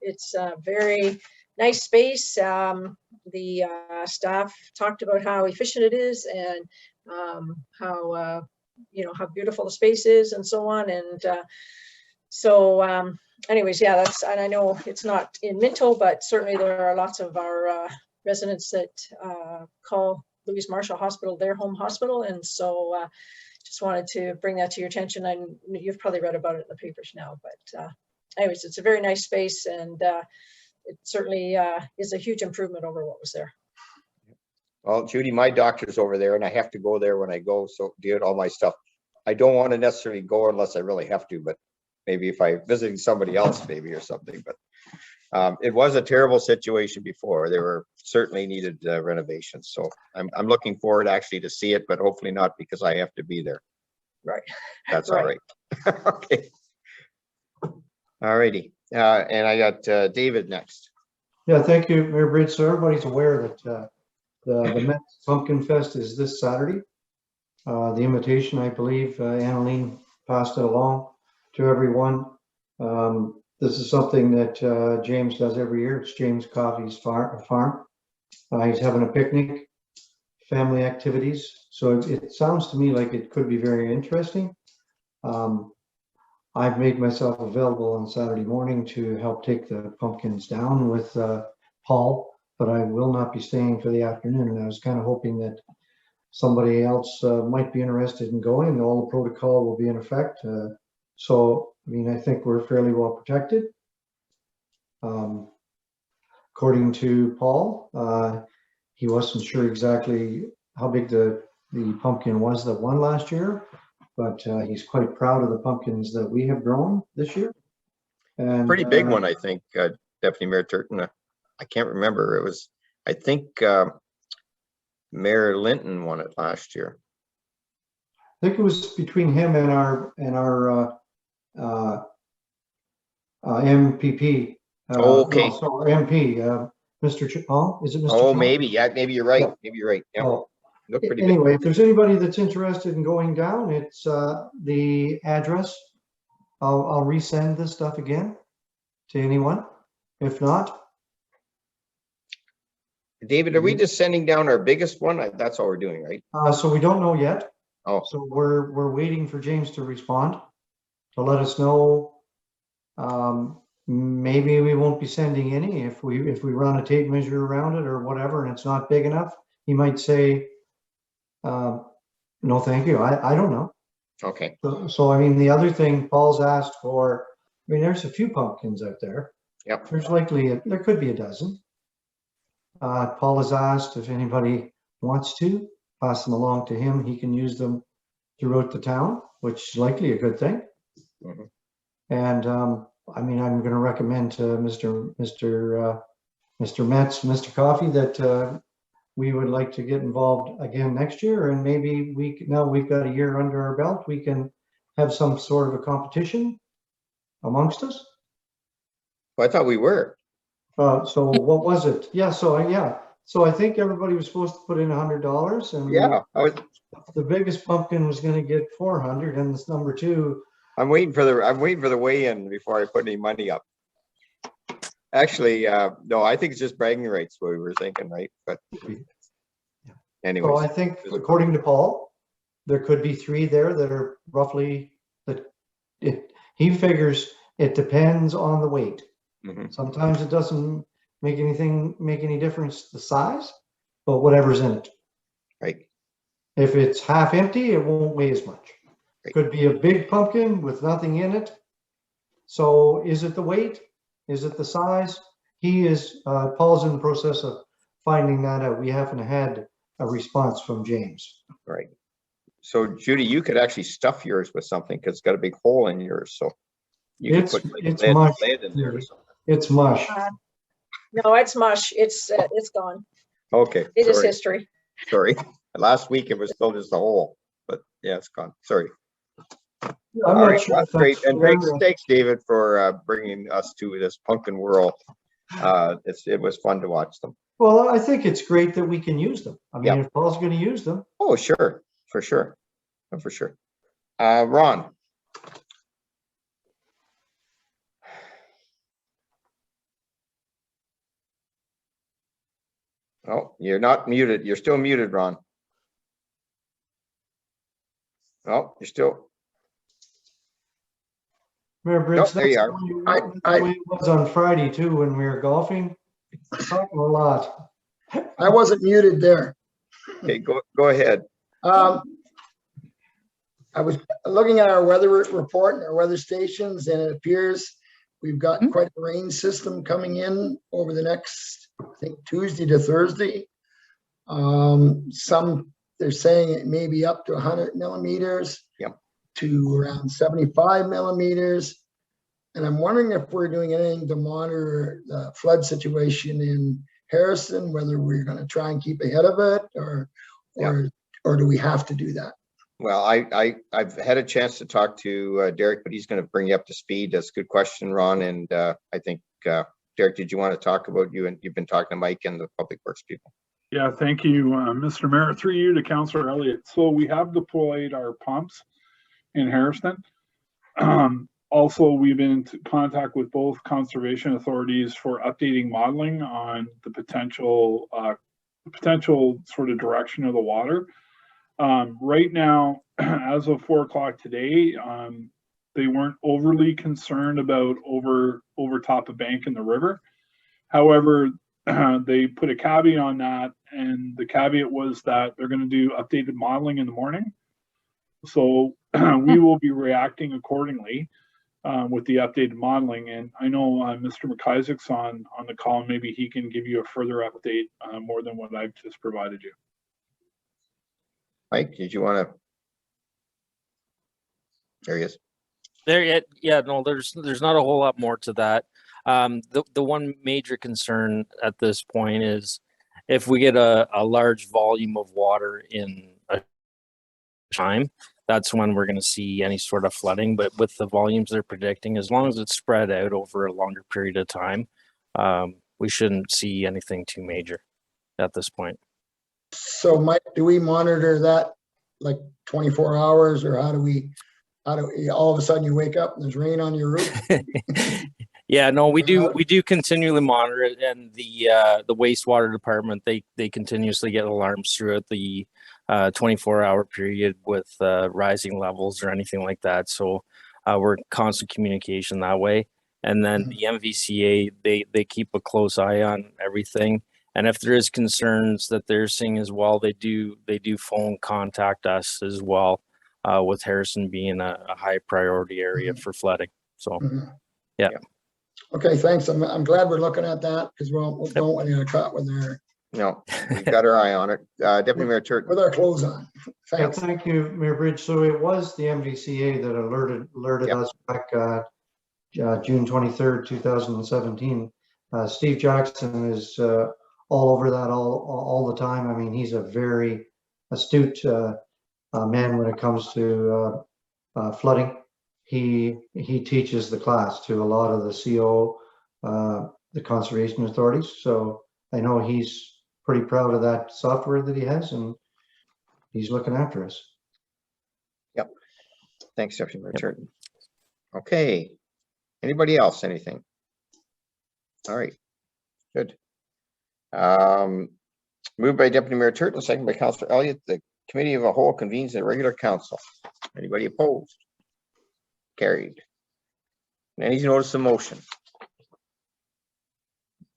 it's a very nice space. The staff talked about how efficient it is and how how beautiful the space is and so on. And anyways, yeah, and I know it's not in Minto, but certainly there are lots of our residents that call Louise Marshall Hospital their home hospital. And so just wanted to bring that to your attention. And you've probably read about it in the papers now, but anyways, it's a very nice space, and it certainly is a huge improvement over what was there. Well, Judy, my doctor's over there and I have to go there when I go, so get all my stuff. I don't want to necessarily go unless I really have to, but maybe if I'm visiting somebody else, maybe, or something. But it was a terrible situation before. There were certainly needed renovations. So I'm looking forward actually to see it, but hopefully not because I have to be there. Right. That's all right. Okay. All righty. And I got David next. Yeah, thank you, Mayor Bridge. So everybody's aware that the Mets Pumpkin Fest is this Saturday. The invitation, I believe, Annalene passed it along to everyone. This is something that James does every year. It's James Coffey's farm. He's having a picnic, family activities. So it sounds to me like it could be very interesting. I've made myself available on Saturday morning to help take the pumpkins down with Paul, but I will not be staying for the afternoon. And I was kind of hoping that somebody else might be interested in going. All the protocol will be in effect. So, I mean, I think we're fairly well protected. According to Paul, he wasn't sure exactly how big the pumpkin was that won last year, but he's quite proud of the pumpkins that we have grown this year. And pretty big one, I think, Deputy Mayor Turton. I can't remember. It was, I think, Mayor Linton won it last year. I think it was between him and our MPP. Okay. So MP, Mr. Oh, is it Mr. Oh, Chong? maybe. Yeah, maybe you're right. Yeah. Maybe you're right. Yeah. Oh, Look pretty big. anyway, if there's anybody that's interested in going down, it's the address. I'll resend this stuff again to anyone. If not, David, are we just sending down our biggest one? That's all we're doing, right? so we don't know yet. Oh, So we're waiting for James to respond to let us know. Maybe we won't be sending any if we run a tape measure around it or whatever, and it's not big enough. He might say, no, thank you. I don't know. okay. So I mean, the other thing Paul's asked for, I mean, there's a few pumpkins out there. Yep. There's likely, there could be a dozen. Paul has asked if anybody wants to pass them along to him. He can use them throughout the town, which is likely a good thing. Mhm. And I mean, I'm going to recommend to Mr. Metz, Mr. Coffey, that we would like to get involved again next year. And maybe now we've got a year under our belt, we can have some sort of a competition amongst us. Well, I thought we were. So what was it? Yeah. So I think everybody was supposed to put in $100, and Yeah. the biggest pumpkin was going to get 400, and this number 2. I'm waiting for the weigh-in before I put any money up. Actually, no, I think it's just bragging rights, what we were thinking, right? But anyway. So I think, according to Paul, there could be 3 there that are roughly he figures it depends on the weight. Mm-hmm. Sometimes it doesn't make any difference the size, but whatever's in it. Right. If it's half empty, it won't weigh as much. It could be a big pumpkin with nothing in it. So is it the weight? Is it the size? Paul's in the process of finding that out. We haven't had a response from James. Right. So Judy, you could actually stuff yours with something because it's got a big hole in yours. So you could put like lead in there or something. It's mush. No, it's mush. It's gone. Okay. It is history. Sorry. Last week it was still just a hole, but yeah, it's gone. Sorry. I'm All not right, sure well, if great. that's And fair. thanks, David, for bringing us to this pumpkin world. It was fun to watch them. Well, I think it's great that we can use them. I mean, Yep. if Paul's going to use them. Oh, sure. For sure. For sure. Ron. Oh, you're not muted. You're still muted, Ron. Oh, you're still. Mayor Bridge, Nope, there you are. that's the way it was on Friday too, when we were golfing. Talking a lot. I wasn't muted there. Okay, go ahead. I was looking at our weather report and our weather stations, and it appears we've got quite a rain system coming in over the next, I think, Tuesday to Thursday. They're saying it may be up to 100 millimeters to around 75 millimeters. And I'm wondering if we're doing anything to monitor the flood situation in Harrison, whether we're going to try and keep ahead of it, or do we have to do that? Well, I've had a chance to talk to Derek, but he's going to bring you up to speed. That's a good question, Ron. And I think, Derek, did you want to talk about you? And you've been talking to Mike and the Public Works people. Yeah, thank you, Mr. Mayor, through you to Councillor Elliott. So we have deployed our pumps in Harrison. Also, we've been in contact with both conservation authorities for updating modeling on the potential sort of direction of the water. Right now, as of 4 o'clock today, they weren't overly concerned about over top a bank in the river. However, they put a caveat on that, and the caveat was that they're going to do updated modeling in the morning. So we will be reacting accordingly with the updated modeling. And I know Mr. McIsaac's on the call, and maybe he can give you a further update more than what I've just provided you. Mike, did you want to? There he is. No, there's not a whole lot more to that. The one major concern at this point is if we get a large volume of water in a time, that's when we're going to see any sort of flooding. But with the volumes they're predicting, as long as it's spread out over a longer period of time, we shouldn't see anything too major at this point. So Mike, do we monitor that like 24 hours, or how do we, all of a sudden you wake up and there's rain on your roof? Yeah, no, we do continually monitor it, and the wastewater department, they continuously get alarms throughout the 24-hour period with rising levels or anything like that. So we're in constant communication that way. And then the MVCA, they keep a close eye on everything. And if there is concerns that they're seeing as well, they do phone contact us as well, with Harrison being a high priority area for flooding. So, yeah. Okay, thanks. I'm glad we're looking at that, because we don't want to get caught with our. No, we've got our eye on it. Deputy Mayor Turton. With our clothes on. Yeah, thank you, Mayor Bridge. So it was the MVCA that alerted us back June 23rd, 2017. Steve Jackson is all over that all the time. I mean, he's a very astute man when it comes to flooding. He teaches the class to a lot of the CO, the conservation authorities. So I know he's pretty proud of that software that he has, and he's looking after us. Yep. Thanks, Deputy Mayor Turton. Okay. Anybody else? Anything? All right. Good. Moved by Deputy Mayor Turton, second by Councillor Elliott. The Committee of a Whole convenes a regular council. Anybody opposed? Carried. Any notice of motion?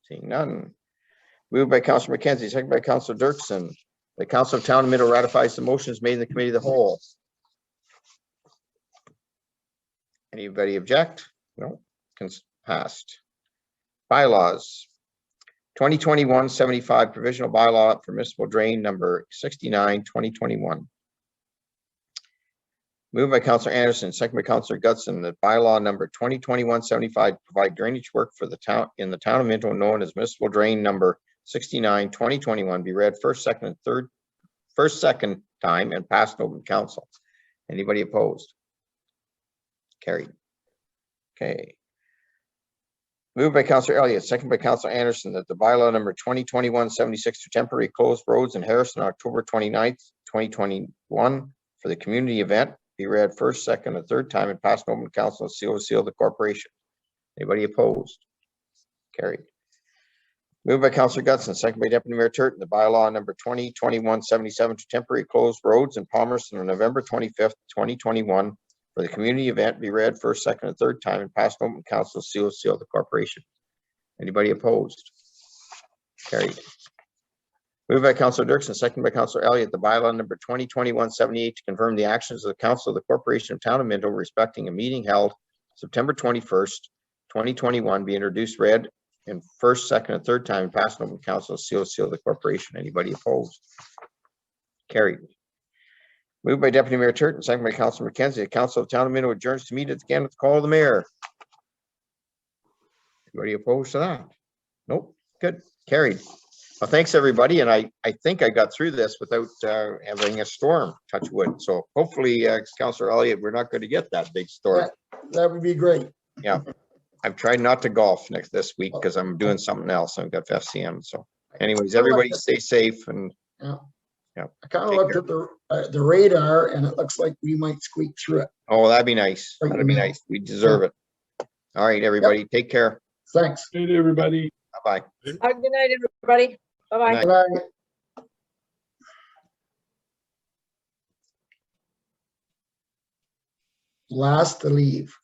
Seeing none. Moved by Councillor McKenzie, second by Councillor Dirksen. The Council of Town of Minto ratifies the motions made in the Committee of the Whole. Anybody object? No. Passed. Bylaws. 2021-75 provisional bylaw for municipal drain number 69, 2021. Moved by Councillor Anderson, second by Councillor Gutson, that bylaw number 2021-75 provide drainage work for the town in the town of Minto known as municipal drain number 69, 2021 be read first, second time and passed open council. Anybody opposed? Carried. Okay. Moved by Councillor Elliott, second by Councillor Anderson, that the bylaw number 2021-76 to temporary closed roads in Harrison on October 29th, 2021 for the community event be read first, second, and third time and passed open council and seal the corporation. Anybody opposed? Carried. Moved by Councillor Gutson, second by Deputy Mayor Turton, the bylaw number 2021-77 to temporary closed roads in Palmerston on November 25th, 2021 for the community event be read first, second, and third time and passed open council seal the corporation. Anybody opposed? Carried. Moved by Councillor Dirksen, second by Councillor Elliott, the bylaw number 2021-78 to confirm the actions of the Council of the Corporation of Town of Minto respecting a meeting held September 21st, 2021 be introduced, read in first, second, and third time and passed open council seal the corporation. Anybody opposed? Carried. Moved by Deputy Mayor Turton, second by Councillor McKenzie. The Council of Town of Minto adjourns to meet again at the call of the mayor. Anybody opposed to that? Nope. Good. Carried. Well, thanks everybody, and I think I got through this without having a storm, touch wood. So hopefully, Councillor Elliott, we're not going to get that big storm. That would be great. Yeah. I've tried not to golf this week because I'm doing something else. I've got FCM. So anyways, everybody stay safe and I kind of looked at the radar and it looks like we might squeak through it. Oh, that'd be nice. That'd be nice. We deserve it. All right, everybody, take care. Thanks. Good night, everybody. Bye-bye. Good night, everybody. Bye-bye. Bye. Last to leave.